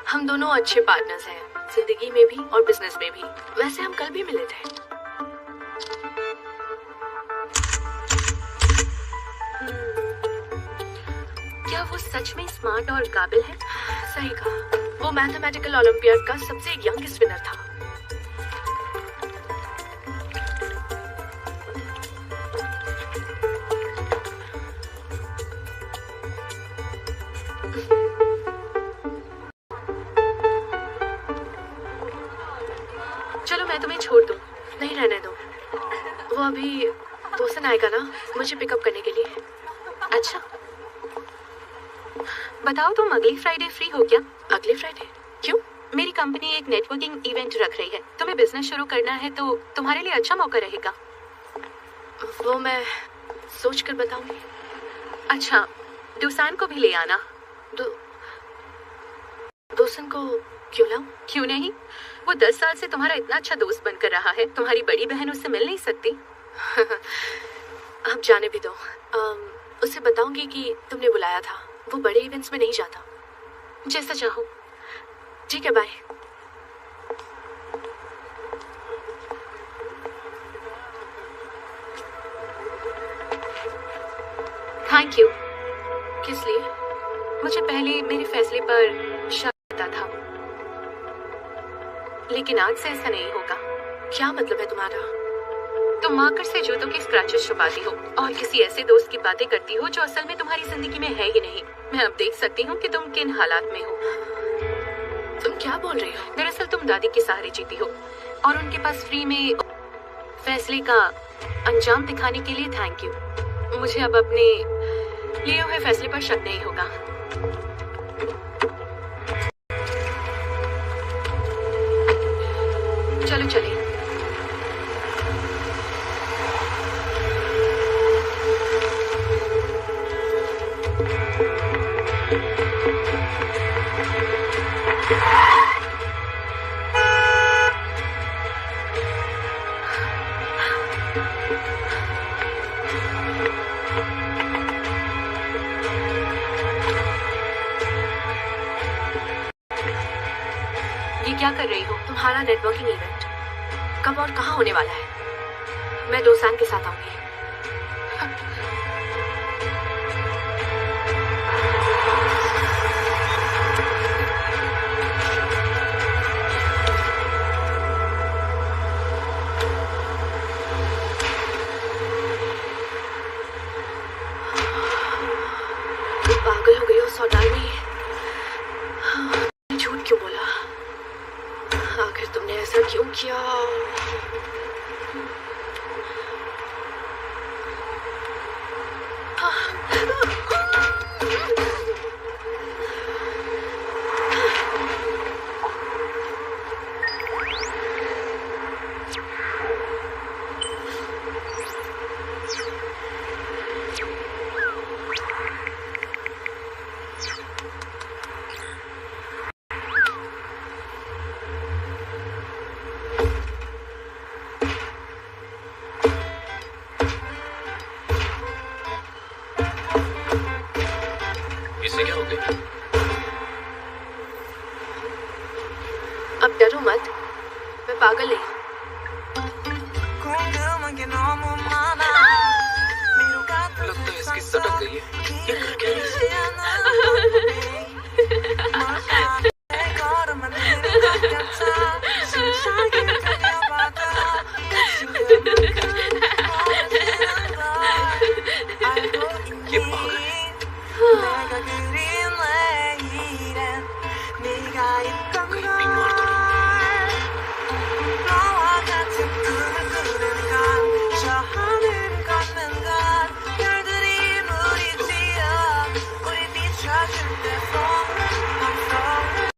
हम दोनों अच्छे पार्टनर्स हैं, जिंदगी में भी और बिजनेस में भी। वैसे हम कल भी मिले थे। क्या वो सच में स्मार्ट और काबिल है? सही कहा, वो मैथमेटिकल ओलंपियाड का सबसे यंगेस्ट विनर था। चलो मैं तुम्हें छोड़ दूं। नहीं, रहने दो। वो अभी दोस्त आएगा ना मुझे पिकअप करने के लिए। अच्छा, बताओ तुम अगली फ्राइडे फ्री हो क्या? अगले फ्राइडे? क्यों? मेरी कंपनी एक नेटवर्किंग इवेंट रख रही है। तुम्हें बिजनेस शुरू करना है तो तुम्हारे लिए अच्छा मौका रहेगा। वो मैं सोच कर बताऊंगी। अच्छा, डोसान को भी ले आना। दोसन को क्यों लाऊं? क्यों नहीं? वो 10 साल से तुम्हारा इतना अच्छा दोस्त बनकर रहा है। तुम्हारी बड़ी बहन उससे मिल नहीं सकती? अब जाने भी दो। उसे बताऊंगी कि तुमने बुलाया था। वो बड़े इवेंट्स में नहीं जाता। जैसा चाहो। ठीक है, बाय। Thank you. किस लिए? मुझे पहले मेरे फैसले पर शक होता था, लेकिन आज से ऐसा नहीं होगा। क्या मतलब है तुम्हारा? तुम मार्कर से जूतों के स्क्रैचेस छुपाती हो और किसी ऐसे दोस्त की बातें करती हो जो असल में तुम्हारी जिंदगी में है ही नहीं। मैं अब देख सकती हूँ कि तुम किन हालात में हो। तुम क्या बोल रही हो? दरअसल तुम दादी के सहारे जीती हो और उनके पास फ्री में फैसले का अंजाम दिखाने के लिए थैंक यू। मुझे अब अपने लिए हुए फैसले पर शक नहीं होगा। चलो चले। ये क्या कर रही हो? तुम्हारा नेटवर्किंग इवेंट कब और कहाँ होने वाला है? मैं डोसान के साथ आऊंगी। पागल हो गई हो सौदानी। झूठ क्यों बोला? आखिर तुमने ऐसा क्यों किया? इससे क्या हो गया? अब डरो मत, मैं पागल नहीं हूँ। 궁금한 게 너무 많아 미로가 लगता है इसकी सटक गई है। ये कर क्या रही है? 걸음만 느는 것 같아 심장이 들려봐도 ये पागल है। 내가 그린 내일엔 네가 있던 कहीं 걸 बीमार तो नहीं? 너와 같은 꿈을 꾸는 건저 하늘을 걷는 건 별들이 물이 튀어 우리 비춰줄 때 falling I'm falling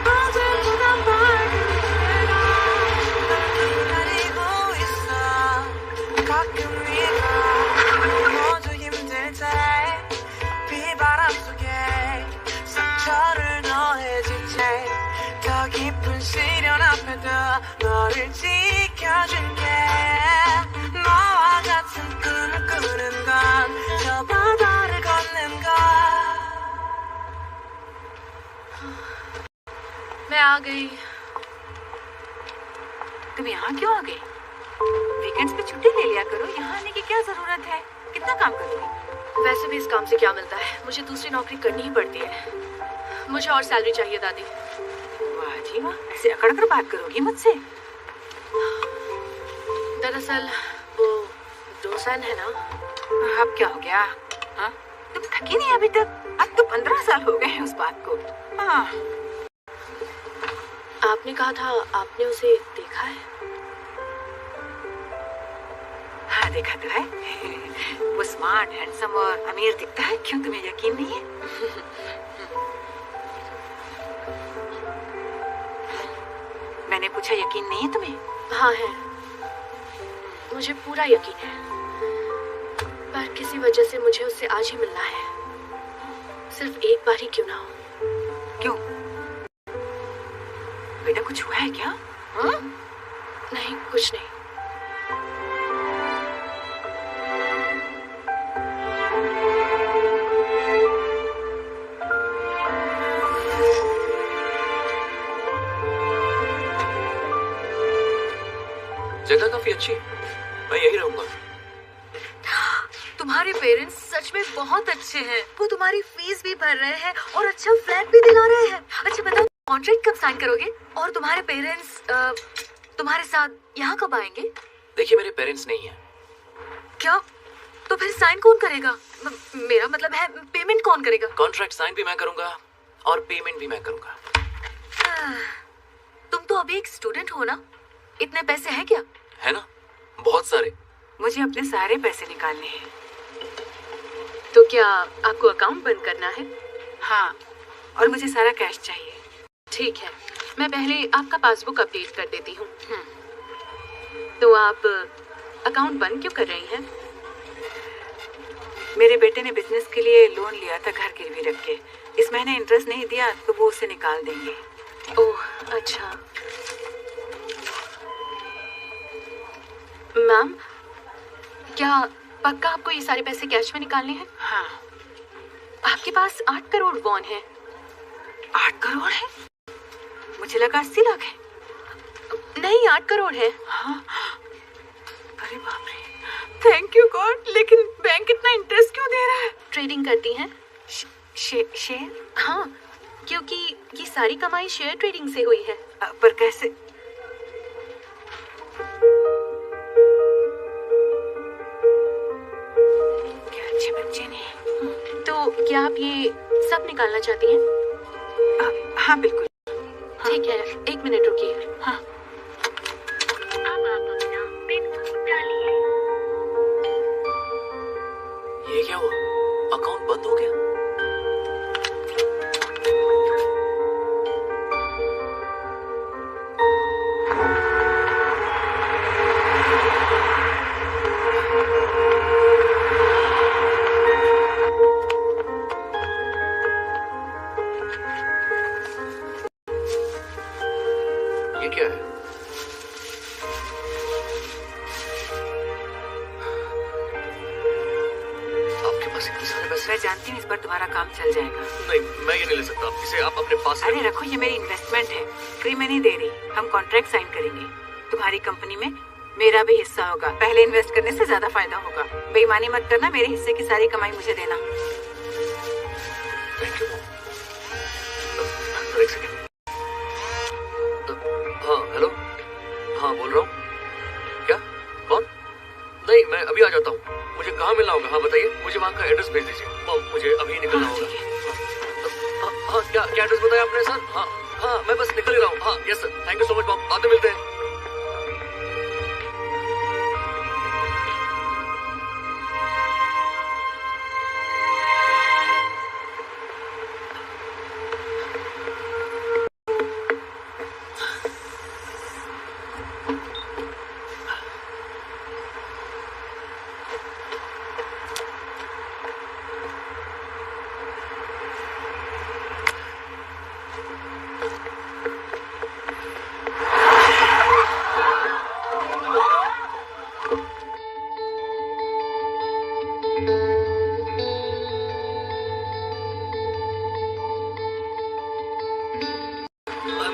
어제보다 밝은 내가 널 기다리고 있어 가끔 네가 모두 힘들 때 비바람 속에 상처를 더해질 때더 깊은 시련 앞에도 너를 지켜줄게 너와 같은 꿈을 꾸는 건 저 바다를 걷는 것 मैं आ गई। तुम यहाँ क्यों आ गई? वीकेंड्स पे छुट्टी ले लिया करो। यहाँ आने की क्या जरूरत है? कितना काम करोगी? वैसे भी इस काम से क्या मिलता है? मुझे दूसरी नौकरी करनी ही पड़ती है। मुझे और सैलरी चाहिए दादी। वाह जी वाह, ऐसे अकड़ कर बात करोगी मुझसे? दरअसल वो डोसान है ना। अब क्या हो गया? हाँ? तुम थकी नहीं अभी तक? अब तो 15 साल हो गए हैं उस बात को। हाँ। आपने कहा था आपने उसे देखा है। हाँ देखा तो है। वो स्मार्ट, हैंडसम और अमीर दिखता है। क्यों तुम्हें यकीन नहीं है? पूछा यकीन नहीं है तुम्हें? हाँ है, मुझे पूरा यकीन है, पर किसी वजह से मुझे उससे आज ही मिलना है, सिर्फ एक बार ही क्यों ना हो। क्यों बेटा, कुछ हुआ है क्या? हाँ? नहीं, कुछ नहीं। जगह काफी अच्छी है, मैं यही रहूंगा। तुम्हारे पेरेंट्स सच में बहुत अच्छे हैं। वो तुम्हारी फीस भी भर रहे हैं और अच्छा फ्लैट भी दिला रहे हैं। अच्छा बताओ, कॉन्ट्रैक्ट कब साइन करोगे? और तुम्हारे पेरेंट्स तुम्हारे साथ यहाँ कब आएंगे? देखिए, मेरे पेरेंट्स नहीं है। क्या? तो फिर साइन कौन करेगा? मेरा मतलब है, पेमेंट कौन करेगा? कॉन्ट्रैक्ट साइन भी मैं करूंगा और पेमेंट भी मैं करूंगा। तुम तो अभी एक स्टूडेंट हो ना, इतने पैसे हैं क्या? है ना, बहुत सारे। मुझे अपने सारे पैसे निकालने हैं। तो क्या आपको अकाउंट बंद करना है? हाँ, और मुझे सारा कैश चाहिए। ठीक है, मैं पहले आपका पासबुक अपडेट कर देती हूँ। तो आप अकाउंट बंद क्यों कर रही हैं? मेरे बेटे ने बिजनेस के लिए लोन लिया था घर गिरवी रख के। इस महीने इंटरेस्ट नहीं दिया तो वो उसे निकाल देंगे। ओह अच्छा। मैम, क्या पक्का आपको ये सारे पैसे कैश में निकालने हैं? हाँ। आपके पास 8 करोड़ वॉन है। 8 करोड़ है? मुझे लगा 80 लाख है। नहीं, 8 करोड़ है। हाँ। अरे बाप रे, थैंक यू गॉड। लेकिन बैंक इतना इंटरेस्ट क्यों दे रहा है? ट्रेडिंग करती हैं? शेयर? हाँ, क्योंकि ये सारी कमाई शेयर ट्रेडिंग से हुई है। पर कैसे? क्या अच्छे बच्चे ने। तो क्या आप ये सब निकालना चाहती हैं? हाँ बिल्कुल। ठीक है, 1 मिनट रुकिए। हाँ। ये क्या हुआ? अकाउंट बंद हो गया? ये क्या है? आपके पास इतने सारे पैसे? मैं जानती हूँ इस बार तुम्हारा काम चल जाएगा। नहीं, मैं ये नहीं ले सकता। इसे आप अपने पास अरे रखो, ये मेरी इन्वेस्टमेंट है, फ्री में नहीं दे रही। हम कॉन्ट्रैक्ट साइन करेंगे। तुम्हारी कंपनी में मेरा भी हिस्सा होगा। पहले इन्वेस्ट करने से ज्यादा फायदा होगा। बेईमानी मत करना, मेरे हिस्से की सारी कमाई मुझे देना। Thank you. एक सेकंड। हाँ हेलो, हाँ बोल रहा हूँ। क्या? कौन? नहीं, मैं अभी आ जाता हूँ। मुझे कहाँ मिलना होगा? हाँ बताइए, मुझे वहाँ का एड्रेस भेज दीजिए। मुझे अभी निकलना होगा। हाँ, क्या एड्रेस बताया आपने सर? हाँ हाँ, मैं बस निकल ही रहा हूँ। हाँ yes sir, thank you so much mom, बाद में मिलते हैं।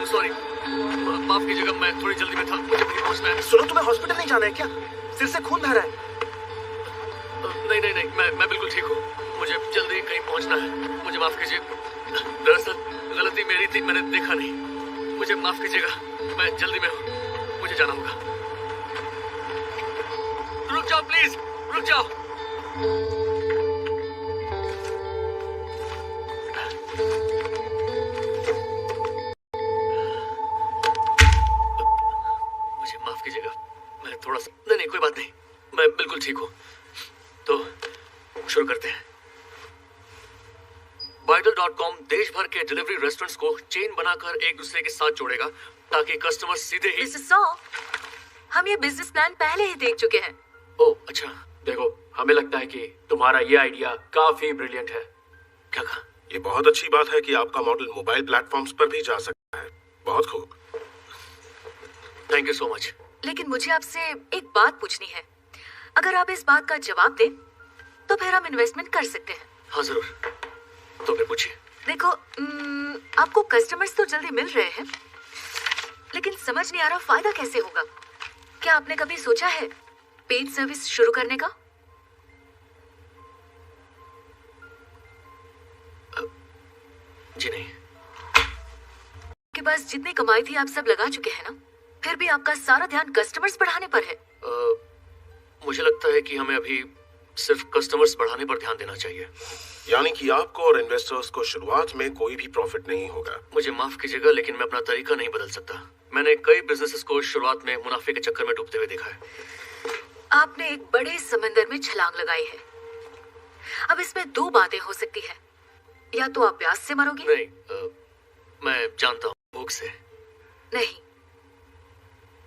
सॉरी, माफ कीजिएगा, मैं थोड़ी जल्दी में था, मुझे कहीं पहुंचना है। सुनो, तुम्हें हॉस्पिटल नहीं जाना है क्या? सिर से खून बह रहा है। नहीं, मैं बिल्कुल ठीक हूँ। मुझे जल्दी कहीं पहुंचना है, मुझे माफ कीजिए। दरअसल गलती मेरी थी, मैंने देखा नहीं। मुझे माफ कीजिएगा, मैं जल्दी में हूँ, मुझे जाना होगा। रुक जाओ प्लीज, रुक जाओ। मुझे माफ कीजिएगा, मैं थोड़ा सा, नहीं कोई बात नहीं, मैं बिल्कुल ठीक हूँ। तो शुरू करते हैं। Vital.com देश भर के डिलीवरी रेस्टोरेंट्स को चेन बनाकर एक दूसरे के साथ जोड़ेगा ताकि कस्टमर सीधे ही। मिस्टर सॉ, हम ये बिजनेस प्लान पहले ही देख चुके हैं। ओह अच्छा, देखो हमें लगता है कि तुम्हारा ये आइडिया काफी ब्रिलियंट है। क्या कहा? ये बहुत अच्छी बात है कि आपका मॉडल मोबाइल प्लेटफॉर्म्स पर भी जा सकता है। बहुत खूब। Thank you so much. लेकिन मुझे आपसे एक बात पूछनी है। अगर आप इस बात का जवाब दें तो फिर हम इन्वेस्टमेंट कर सकते हैं। हाँ जरूर, तो फिर पूछिए। देखो, आपको कस्टमर्स तो जल्दी मिल रहे हैं, लेकिन समझ नहीं आ रहा फायदा कैसे होगा। क्या आपने कभी सोचा है पेड सर्विस शुरू करने का? जी नहीं। के पास जितनी कमाई थी आप सब लगा चुके हैं ना, फिर भी आपका सारा ध्यान कस्टमर्स बढ़ाने पर है। मुझे लगता है कि हमें अभी सिर्फ कस्टमर्स बढ़ाने पर ध्यान देना चाहिए। यानी कि आपको और इन्वेस्टर्स को शुरुआत में कोई भी प्रॉफिट नहीं होगा। मुझे माफ कीजिएगा, लेकिन मैं अपना तरीका नहीं बदल सकता। मैंने कई बिजनेसेस को शुरुआत में मुनाफे के चक्कर में डूबते हुए देखा है। आपने एक बड़े समंदर में छलांग लगाई है। अब इसमें दो बातें हो सकती है, या तो आप प्यास से मरोगे। नहीं, मैं जानता हूँ, भूख से नहीं,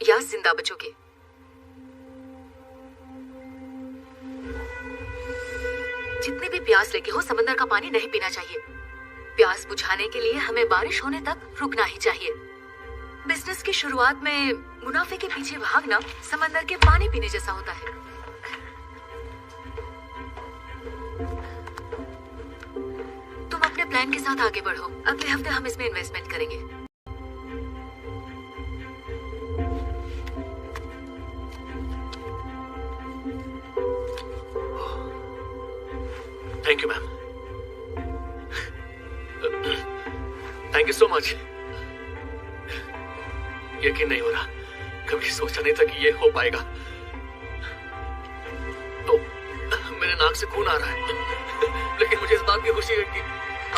या जिंदा बचोगे। जितनी भी प्यास लगी हो, समंदर का पानी नहीं पीना चाहिए। प्यास बुझाने के लिए हमें बारिश होने तक रुकना ही चाहिए। बिजनेस की शुरुआत में मुनाफे के पीछे भागना समंदर के पानी पीने जैसा होता है। तुम अपने प्लान के साथ आगे बढ़ो। अगले हफ्ते हम इसमें इन्वेस्टमेंट करेंगे। Thank you ma'am. Thank you so much. यकीन नहीं हो रहा, कभी सोचा नहीं था कि ये हो पाएगा। तो मेरे नाक से खून आ रहा है, लेकिन मुझे इस बात की खुशी है कि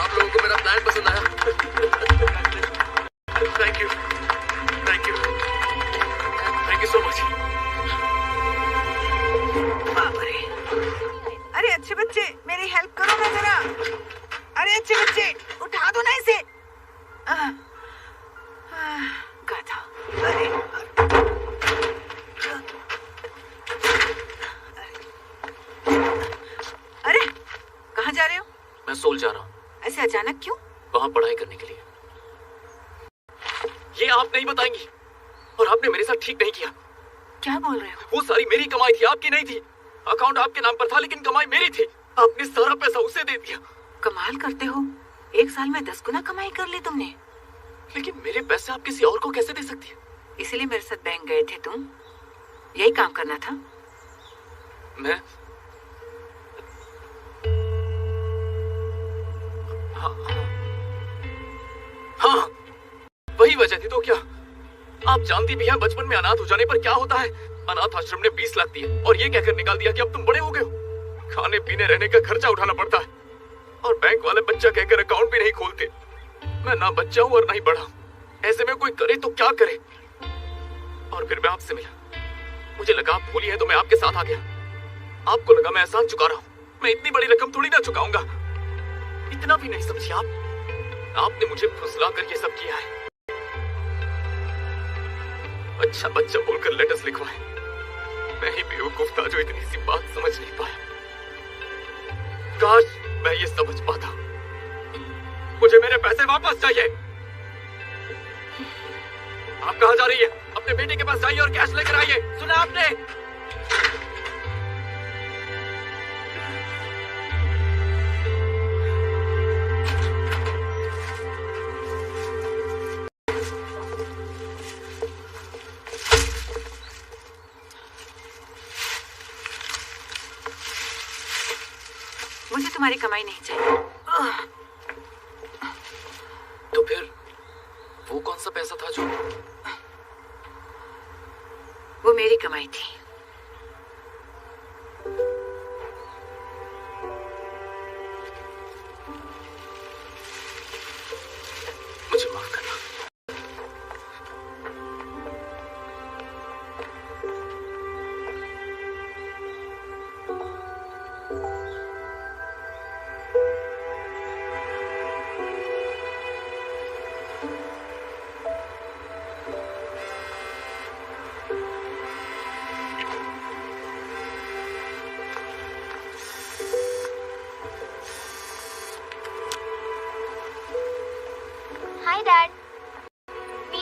आप लोगों को मेरा प्लान पसंद आया। Thank you, thank you, thank you so much. अरे अच्छे बच्चे, मेरी हेल्प करो ना जरा। अरे अच्छे बच्चे, उठा दो ना इसे। गाधा। अरे कहाँ जा रहे हो? मैं सोल जा रहा हूँ। ऐसे अचानक क्यों? वहाँ पढ़ाई करने के लिए। ये आप नहीं बताएंगी, और आपने मेरे साथ ठीक नहीं किया। क्या बोल रहे हो? वो सारी मेरी कमाई थी, आपकी नहीं थी। अकाउंट आपके नाम पर था, लेकिन कमाई मेरी थी। आपने सारा पैसा उसे दे दिया। कमाल करते हो, एक साल में 10 गुना कमाई कर ली तुमने। लेकिन मेरे पैसे आप किसी और को कैसे दे सकती है? इसीलिए मेरे साथ बैंक गए थे तुम? यही काम करना था? मैं हाँ, वही वजह थी तो क्या? आप जानती भी हैं बचपन में अनाथ हो जाने पर क्या होता है। अनाथ आश्रम ने 20 लाख दिए और ये कहकर निकाल दिया कि अब तुम बड़े हो गए हो। खाने पीने रहने का खर्चा उठाना पड़ता है, और बैंक वाले बच्चा कहकर अकाउंट भी नहीं खोलते। मैं ना बच्चा हूँ और ना ही बड़ा। ऐसे में कोई करे तो क्या करे। और फिर मैं आपसे मिला, मुझे लगा आप भूली है तो मैं आपके साथ आ गया। आपको लगा मैं एहसान चुका रहा हूँ। मैं इतनी बड़ी रकम थोड़ी ना चुकाऊंगा। इतना भी नहीं समझी आप। आपने मुझे फुसला कर ये सब किया है। अच्छा बच्चा बोलकर लेटर्स लिखवाए। मैं ही बेवकूफ था जो इतनी सी बात समझ नहीं पाया। काश मैं ये समझ पाता। मुझे मेरे पैसे वापस चाहिए। आप कहाँ जा रही है? अपने बेटे के पास जाइए और कैश लेकर आइए। सुना आपने? मुझे तुम्हारी कमाई नहीं चाहिए। तो फिर वो कौन सा पैसा था जो? वो मेरी कमाई थी। मुझे माफ करना।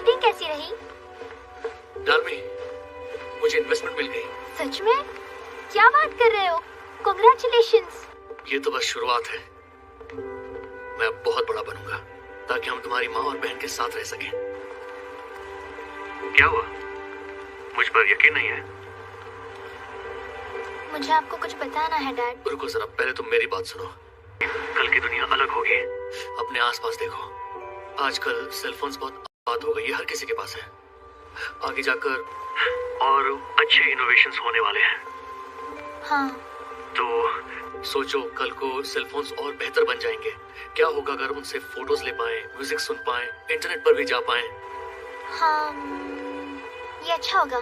मीटिंग कैसी रही? डालमी, मुझे इन्वेस्टमेंट मिल गई। सच में? क्या बात कर रहे हो? कांग्रेचुलेशंस। ये तो बस शुरुआत है। मैं अब बहुत बड़ा बनूंगा ताकि हम तुम्हारी माँ और बहन के साथ रह सकें। क्या हुआ? मुझ पर यकीन नहीं है? मुझे आपको कुछ बताना है डैड। रुको जरा, पहले तुम मेरी बात सुनो। कल की दुनिया अलग होगी। अपने आसपास देखो, आजकल सेलफोन्स बहुत आबाद हो गई है, हर किसी के पास है। आगे जाकर और अच्छे इनोवेशंस होने वाले हैं। हाँ। तो सोचो, कल को सेलफोन्स और बेहतर बन जाएंगे। क्या होगा अगर उनसे फोटोज ले पाए, म्यूजिक सुन पाए, इंटरनेट पर भी जा पाए? हाँ, ये अच्छा होगा।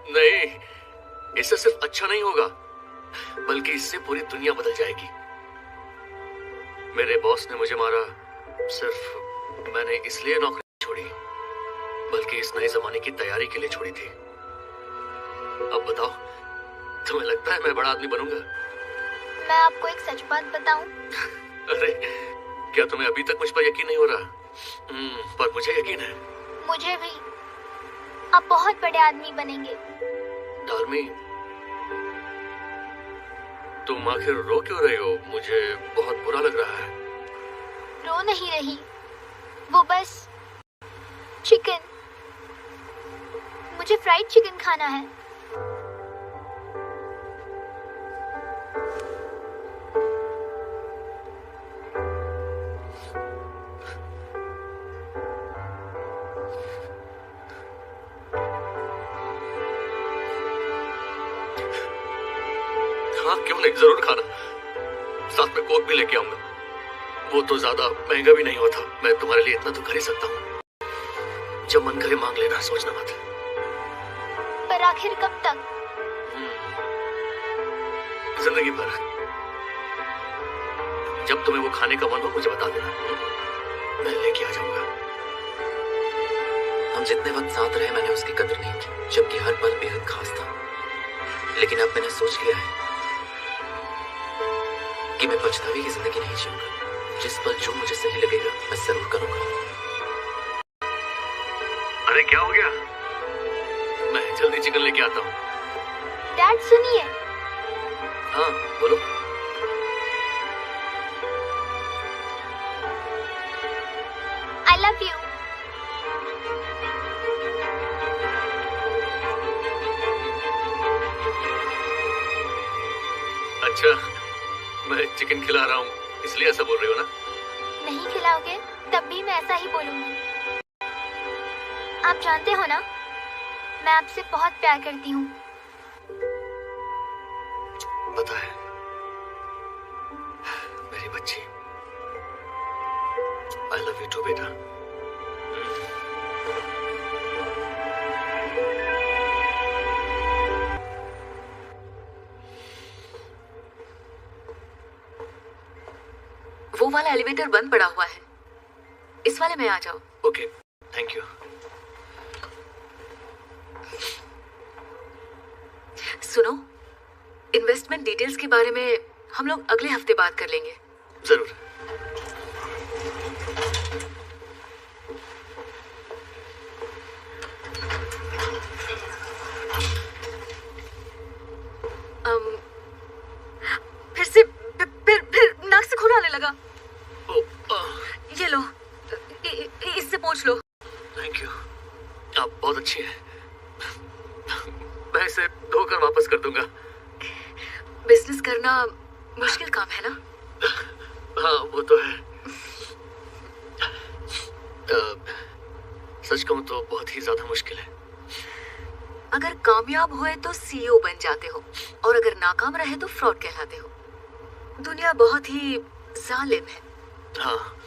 नहीं, इससे सिर्फ अच्छा नहीं होगा, बल्कि इससे पूरी दुनिया बदल जाएगी। मेरे बॉस ने मुझे मारा सिर्फ मैंने इसलिए नौकरी छोड़ी, बल्कि इस नए जमाने की तैयारी के लिए छोड़ी थी। अब बताओ, तुम्हें लगता है मैं बड़ा आदमी बनूंगा? मैं आपको एक सच बात बताऊं? अरे, क्या तुम्हें अभी तक मुझ पर यकीन नहीं हो रहा? पर मुझे यकीन है। मुझे भी। आप बहुत बड़े आदमी बनेंगे। डालमी, तुम आखिर रो क्यों रही हो? मुझे बहुत बुरा लग रहा है। रो नहीं रही, वो बस चिकन, मुझे फ्राइड चिकन खाना है। हाँ, क्यों नहीं, जरूर खाना। साथ में कोक भी लेके आऊंगा। वो तो ज्यादा महंगा भी नहीं होता। मैं तुम्हारे लिए इतना तो कर ही सकता हूँ। जब मन करे मांग लेना, सोचना मत। पर आखिर कब तक? जिंदगी भर। जब तुम्हें वो खाने का मन हो मुझे बता देना, मैं लेके आ जाऊंगा। हम जितने वक्त साथ रहे मैंने उसकी कदर नहीं की, जबकि हर पल बेहद खास था। लेकिन अब मैंने सोच लिया है कि मैं पछतावे की जिंदगी नहीं जीऊंगा। जिस पल जो मुझे सही लगेगा मैं जरूर करूंगा। अरे क्या हो गया? मैं जल्दी चिकन लेके आता हूँ। डैड सुनिए। हाँ बोलो। I love you. अच्छा, मैं चिकन खिला रहा हूँ इसलिए ऐसा बोल रही हो ना? नहीं खिलाओगे तब भी मैं ऐसा ही बोलूंगी। आप जानते हो ना, मैं आपसे बहुत प्यार करती हूँ। पता है मेरी बच्ची। I love you too, बेटा। वो वाला एलिवेटर बंद पड़ा हुआ है, इस वाले में आ जाओ। Okay, thank you. सुनो, इन्वेस्टमेंट डिटेल्स के बारे में हम लोग अगले हफ्ते बात कर लेंगे। जरूर। फिर नाक से खून आने लगा। ये लो, इससे पोंछ लो। थैंक यू, आप बहुत अच्छी हैं। मैं इसे धोकर वापस कर दूंगा। बिजनेस करना मुश्किल काम है ना? हाँ वो तो है। सच कहूं तो बहुत ही ज्यादा मुश्किल है। अगर कामयाब हुए तो सीईओ बन जाते हो, और अगर नाकाम रहे तो फ्रॉड कहलाते हो। दुनिया बहुत ही जालिम है। हाँ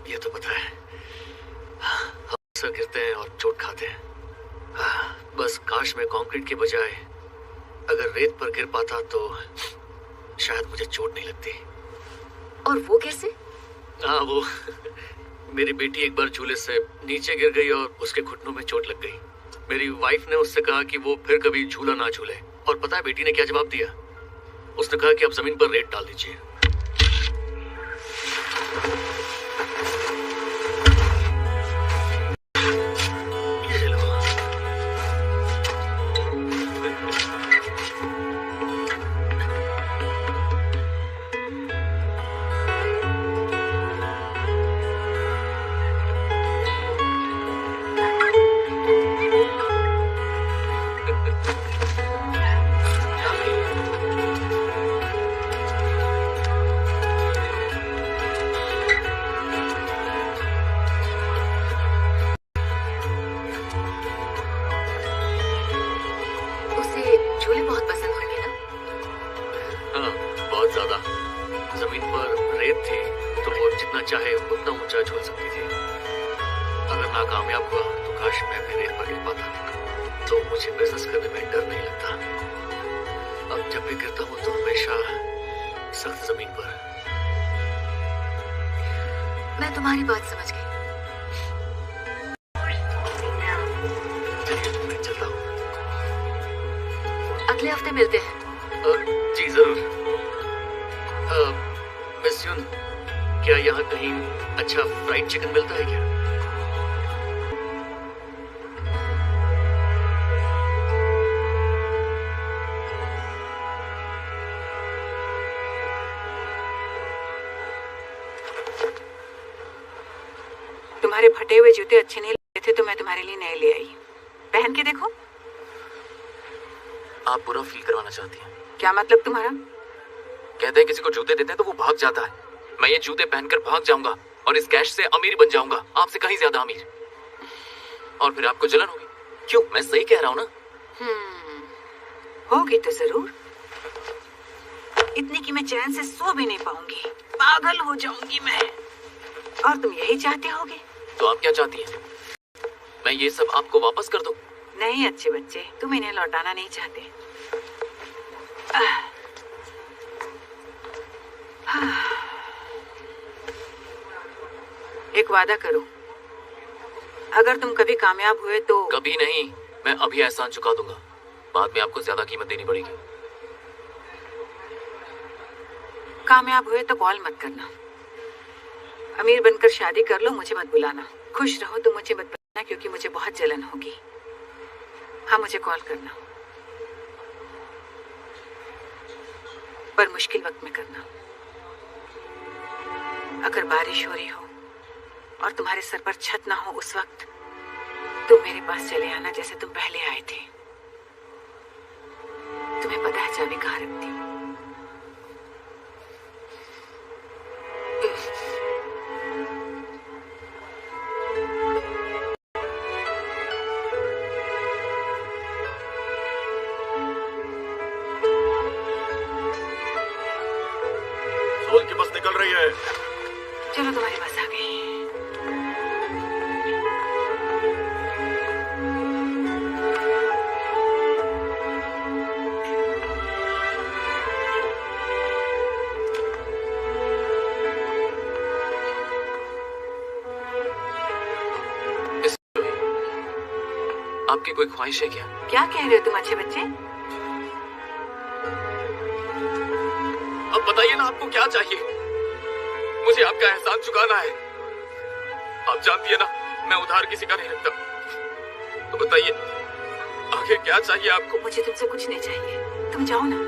ये तो पता है। हम अक्सर गिरते हैं और चोट खाते हैं। बस काश मैं कंक्रीट के बजाय अगर रेत पर गिर पाता तो शायद मुझे चोट नहीं लगती। और वो कैसे? हाँ वो मेरी बेटी एक बार झूले से नीचे गिर गई और उसके घुटनों में चोट लग गई। मेरी वाइफ ने उससे कहा कि वो फिर कभी झूला ना झूले, और पता है बेटी ने क्या जवाब दिया? उसने कहा कि आप जमीन पर रेत डाल दीजिए। नाकामयाब हुआ तो काश मैं भी रेत पर गिर पाता, तो मुझे बिजनेस करने में डर नहीं लगता। अब जब भी गिरता हूँ तो हमेशा सख्त जमीन पर। मैं तुम्हारी बात समझ गई। चलिए मैं चलता हूँ। अगले हफ्ते मिलते हैं। जी जरूर। मिस यून, क्या यहाँ कहीं अच्छा फ्राइड चिकन मिलता है क्या? तुम्हारे फटे हुए जूते अच्छे नहीं लगे थे तो मैं तुम्हारे लिए नए ले आई। पहन के देखो। आप बुरा फील करवाना चाहती हैं? क्या मतलब तुम्हारा? कहते हैं किसी को जूते देते हैं तो वो भाग जाता है। मैं ये जूते पहनकर भाग जाऊंगा और इस कैश से अमीर बन जाऊंगा, आपसे कहीं ज्यादा अमीर। और फिर आपको जलन होगी। क्यों, मैं सही कह रहा हूँ ना? होगी तो जरूर। इतनी कि मैं चैन से सो भी नहीं पाऊंगी, पागल हो जाऊंगी मैं। और तुम यही चाहते होगे? तो आप क्या चाहती हैं? मैं ये सब आपको वापस कर दूं? नहीं अच्छे बच्चे, तुम इन्हें लौटाना नहीं चाहते। एक वादा करो, अगर तुम कभी कामयाब हुए तो। कभी नहीं, मैं अभी एहसान चुका दूंगा, बाद में आपको ज्यादा कीमत देनी पड़ेगी। कामयाब हुए तो कॉल मत करना, अमीर बनकर शादी कर लो, मुझे मत बुलाना। खुश रहो तो मुझे मत बुलाना क्योंकि मुझे बहुत जलन होगी। हाँ मुझे कॉल करना, पर मुश्किल वक्त में करना। अगर बारिश हो रही हो और तुम्हारे सर पर छत ना हो उस वक्त तुम मेरे पास चले आना जैसे तुम पहले आए थे। तुम्हें पता है चाबी कहाँ रखती हूँ? सोल की बस निकल रही है। चलो तुम्हारी बस आ गई। आपकी कोई ख्वाहिश है क्या? क्या कह रहे हो तुम अच्छे बच्चे? अब बताइए ना, आपको क्या चाहिए? मुझे आपका एहसान चुकाना है। आप जानती है ना, मैं उधार किसी का नहीं रखता। तो बताइए, आखिर क्या चाहिए आपको? मुझे तुमसे कुछ नहीं चाहिए, तुम जाओ ना।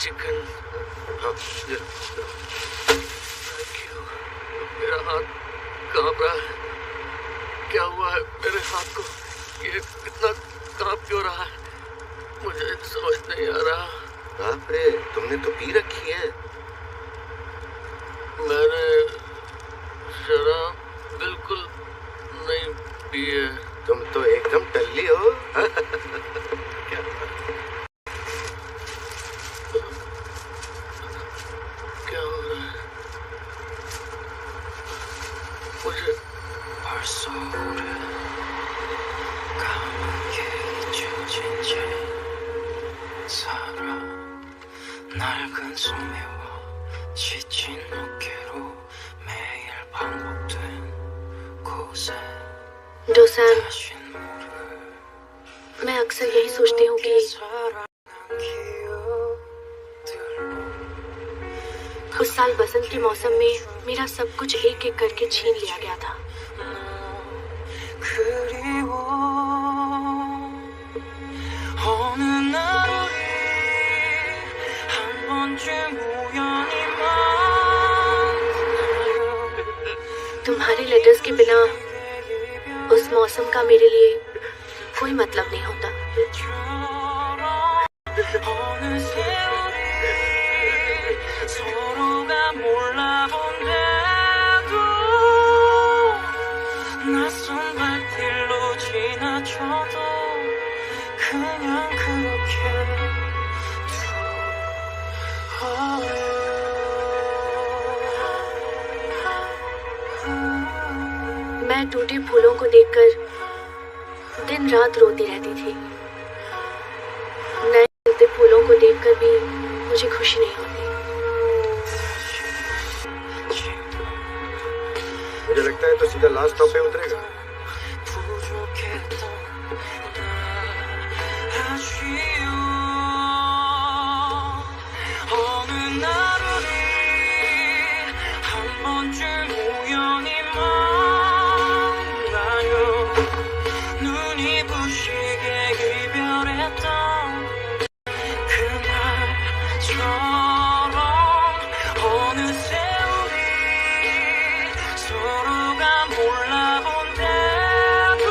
चिकन। हाँ, ये मेरा हाथ कांप रहा है। क्या हुआ है मेरे हाथ को? ये इतना कांप क्यों रहा है? मुझे समझ नहीं आ रहा। बाप रे, तुमने तो पी रखी है। मैंने शराब बिल्कुल नहीं पी है। तुम तो एकदम टल्ली हो। क्या? क्या हो रहा है मुझे? परसों 살아 낡은 소매와 지친 어깨로 매일 반복된 곳에 डोसान, 다신 물을 मैं अक्सर यही सोचती हूँ कि 사랑한 기억들로 उस साल बसंत के मौसम में मेरा सब कुछ एक एक करके छीन लिया गया था। 그리워 어느 날 우리 한 번쯤 우연히 만나요 तुम्हारे लेटर्स के बिना उस मौसम का मेरे लिए कोई मतलब नहीं होता। 어느새 우리 서로가 몰라본데도 낯선 발길로 지나쳐도 그냥 그렇게 मैं टूटे फूलों को देखकर दिन रात रोती रहती थी। नए खिलते फूलों को देखकर भी मुझे खुशी नहीं होती। मुझे लगता है तो सीधा लास्ट स्टॉप पे उतरेगा। 부족했던 나 아쉬워 어느 날 우리 한 번쯤 우연히 만나요 눈이 부시게 이별했던 그날처럼 어느새 우리 서로가 몰라본데도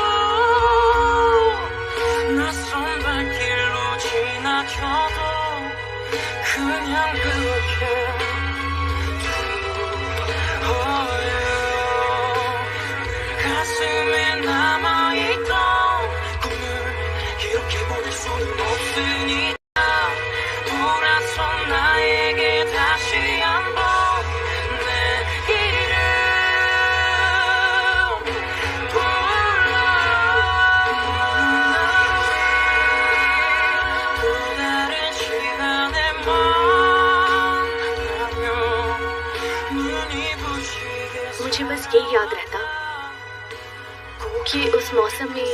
낯선 발길로 지나쳐도 그냥 그렇게 두어요 가슴에 남아있던 꿈을 이렇게 보낼 수는 없으니까 돌아선 나에게 다시 한번 내 이름 불러 또 다른 시간에 만나면 눈이 부시게 मुझे बस ये याद रहता कि उस मौसम में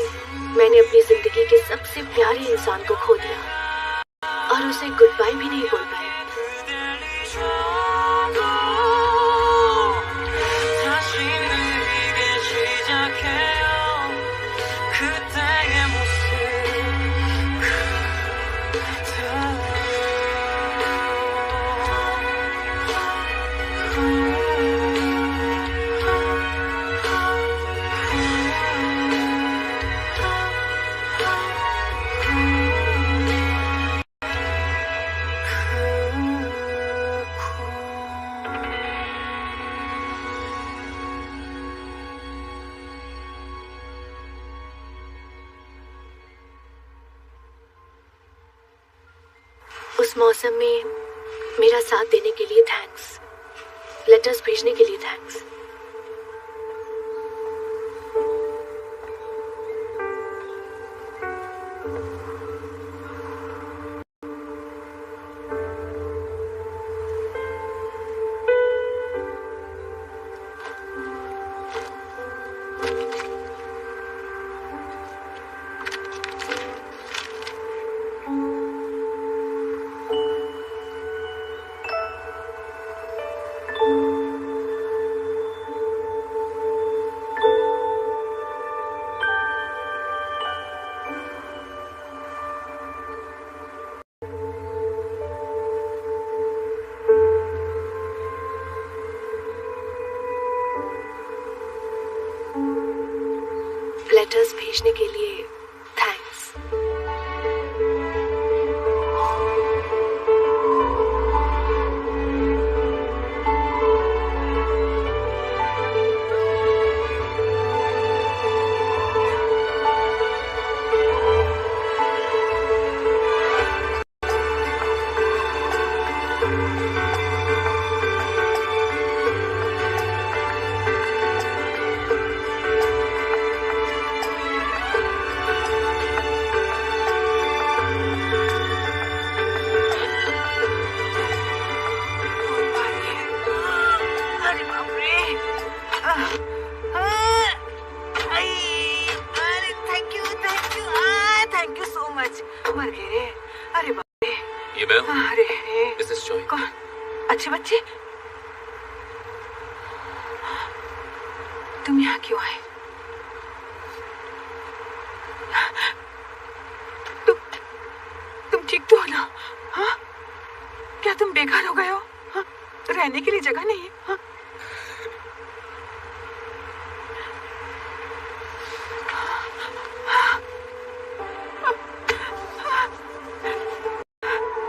मैंने अपनी जिंदगी के सबसे प्यारे इंसान को खो दिया और उसे गुड बाय भी नहीं बोल पाई। 다시 느리게 시작해요 그때의 모습 उस मौसम में मेरा साथ देने के लिए थैंक्स, लेटर्स भेजने के लिए थैंक्स। लेटर्स भेजने के लिए थैंक्स। मैं हूँ अरे मिसेस चॉय। कौन? अच्छे बच्चे, तुम यहाँ क्यों आए? तुम ठीक तो हो ना? हाँ, क्या तुम बेकार हो गए हो? हाँ? रहने के लिए जगह नहीं है? हाँ?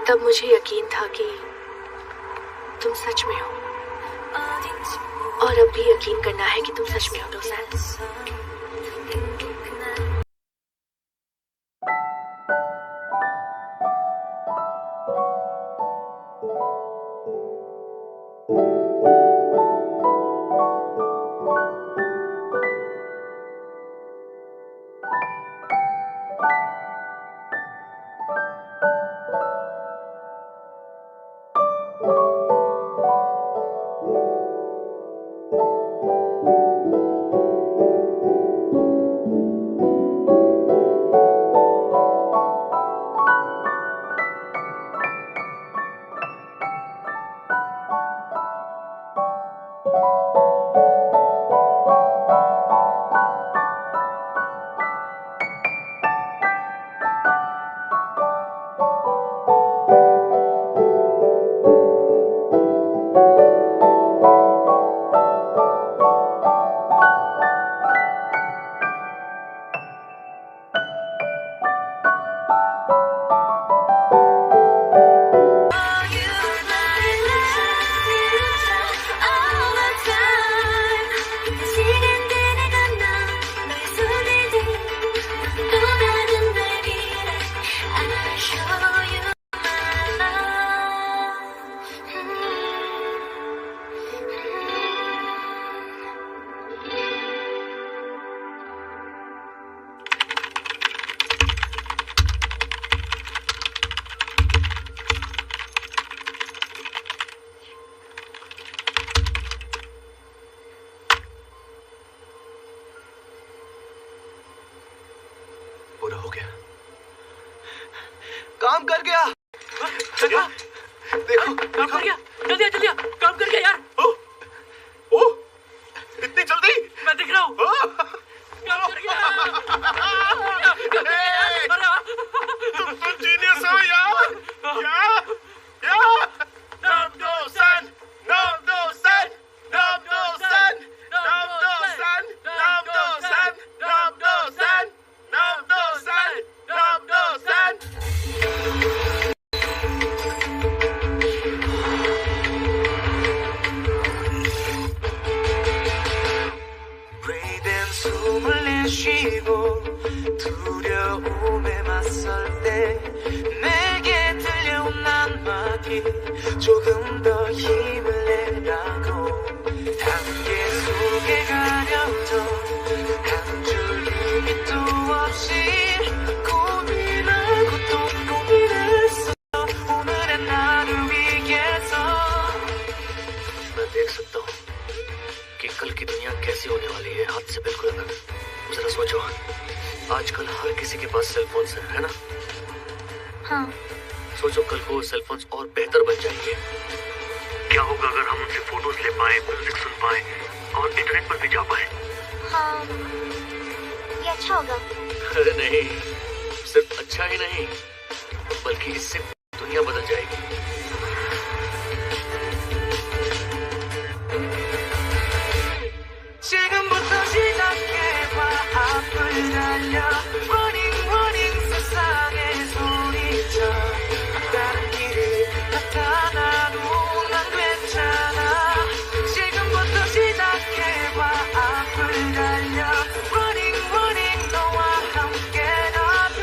तब मुझे यकीन था कि तुम सच में हो, और अब भी यकीन करना है कि तुम सच में हो डोसेन। पूरा हो गया, काम कर गया। देखो काम कर गया, जल्दी आ, जल्दी आ, काम कर गया यार। ओ, इतनी जल्दी? मैं दिख रहा हूँ। काम कर गया। तुम जीनियस हो यार। क्या नाम दो सन, नाम दो सन, नाम दो सन, नाम दो सन, नाम दो सन, नाम दो सन, नाम दो सन, नाम दो सन। Breathe in 숨을 내쉬고 두려움에 맞설 때 내게 들려온 한마디 조금 더 힘을 내라고 단계 속에 가려져 한 줄 의미도 없이 고민하고 또 고민했어 오늘의 나를 위해서 मैं देख सकता हूँ कि कल की दुनिया कैसी होने वाली है, हाथ से बिल्कुल अलग। जरा सोचो, आजकल हर किसी के पास सेल फोन्स है ना? हाँ। सोचो कल को सेल फोन्स और बेहतर बन जाएंगे। क्या होगा अगर हम उनसे फोटोज ले पाए, म्यूजिक सुन पाए और इंटरनेट पर भी जा पाए? हाँ, ये अच्छा होगा। अरे नहीं, सिर्फ अच्छा ही नहीं बल्कि इससे दुनिया बदल जाएगी। 지금부터 시작해봐 앞을 달려 Running running 세상에 소리쳐 다른 길을 나타나도 난 괜찮아 지금부터 시작해봐 앞을 달려 Running running 너와 함께라도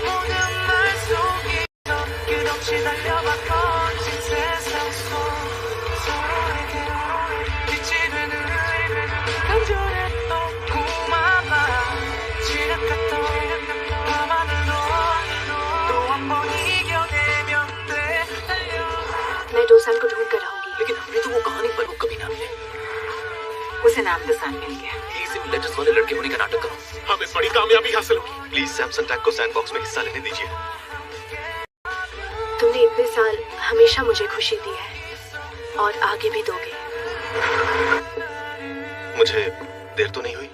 모든 말 속에서 끝없이 달려봐 거친 세상 속 서로에게 빛이 되는 간절했던 고마워 지나갔던 밤하늘로 또 한 번 이겨내면 돼 달려 मैं डोसान को ढूंढ कर रहूंगी। लेकिन हमने तो वो कहानी पर वो कभी ना मिले। उसे नाम दसान मिल गया। प्लीज इन लेटेस्ट वाले लड़के होने का नाटक करो। हमें बड़ी कामयाबी हासिल होगी। प्लीज सैमसंग टैग को सैंडबॉक्स में हिस्सा लेने दीजिए। तुमने इतने साल हमेशा मुझे खुशी दी है और आगे भी दोगे। मुझे देर तो नहीं हुई?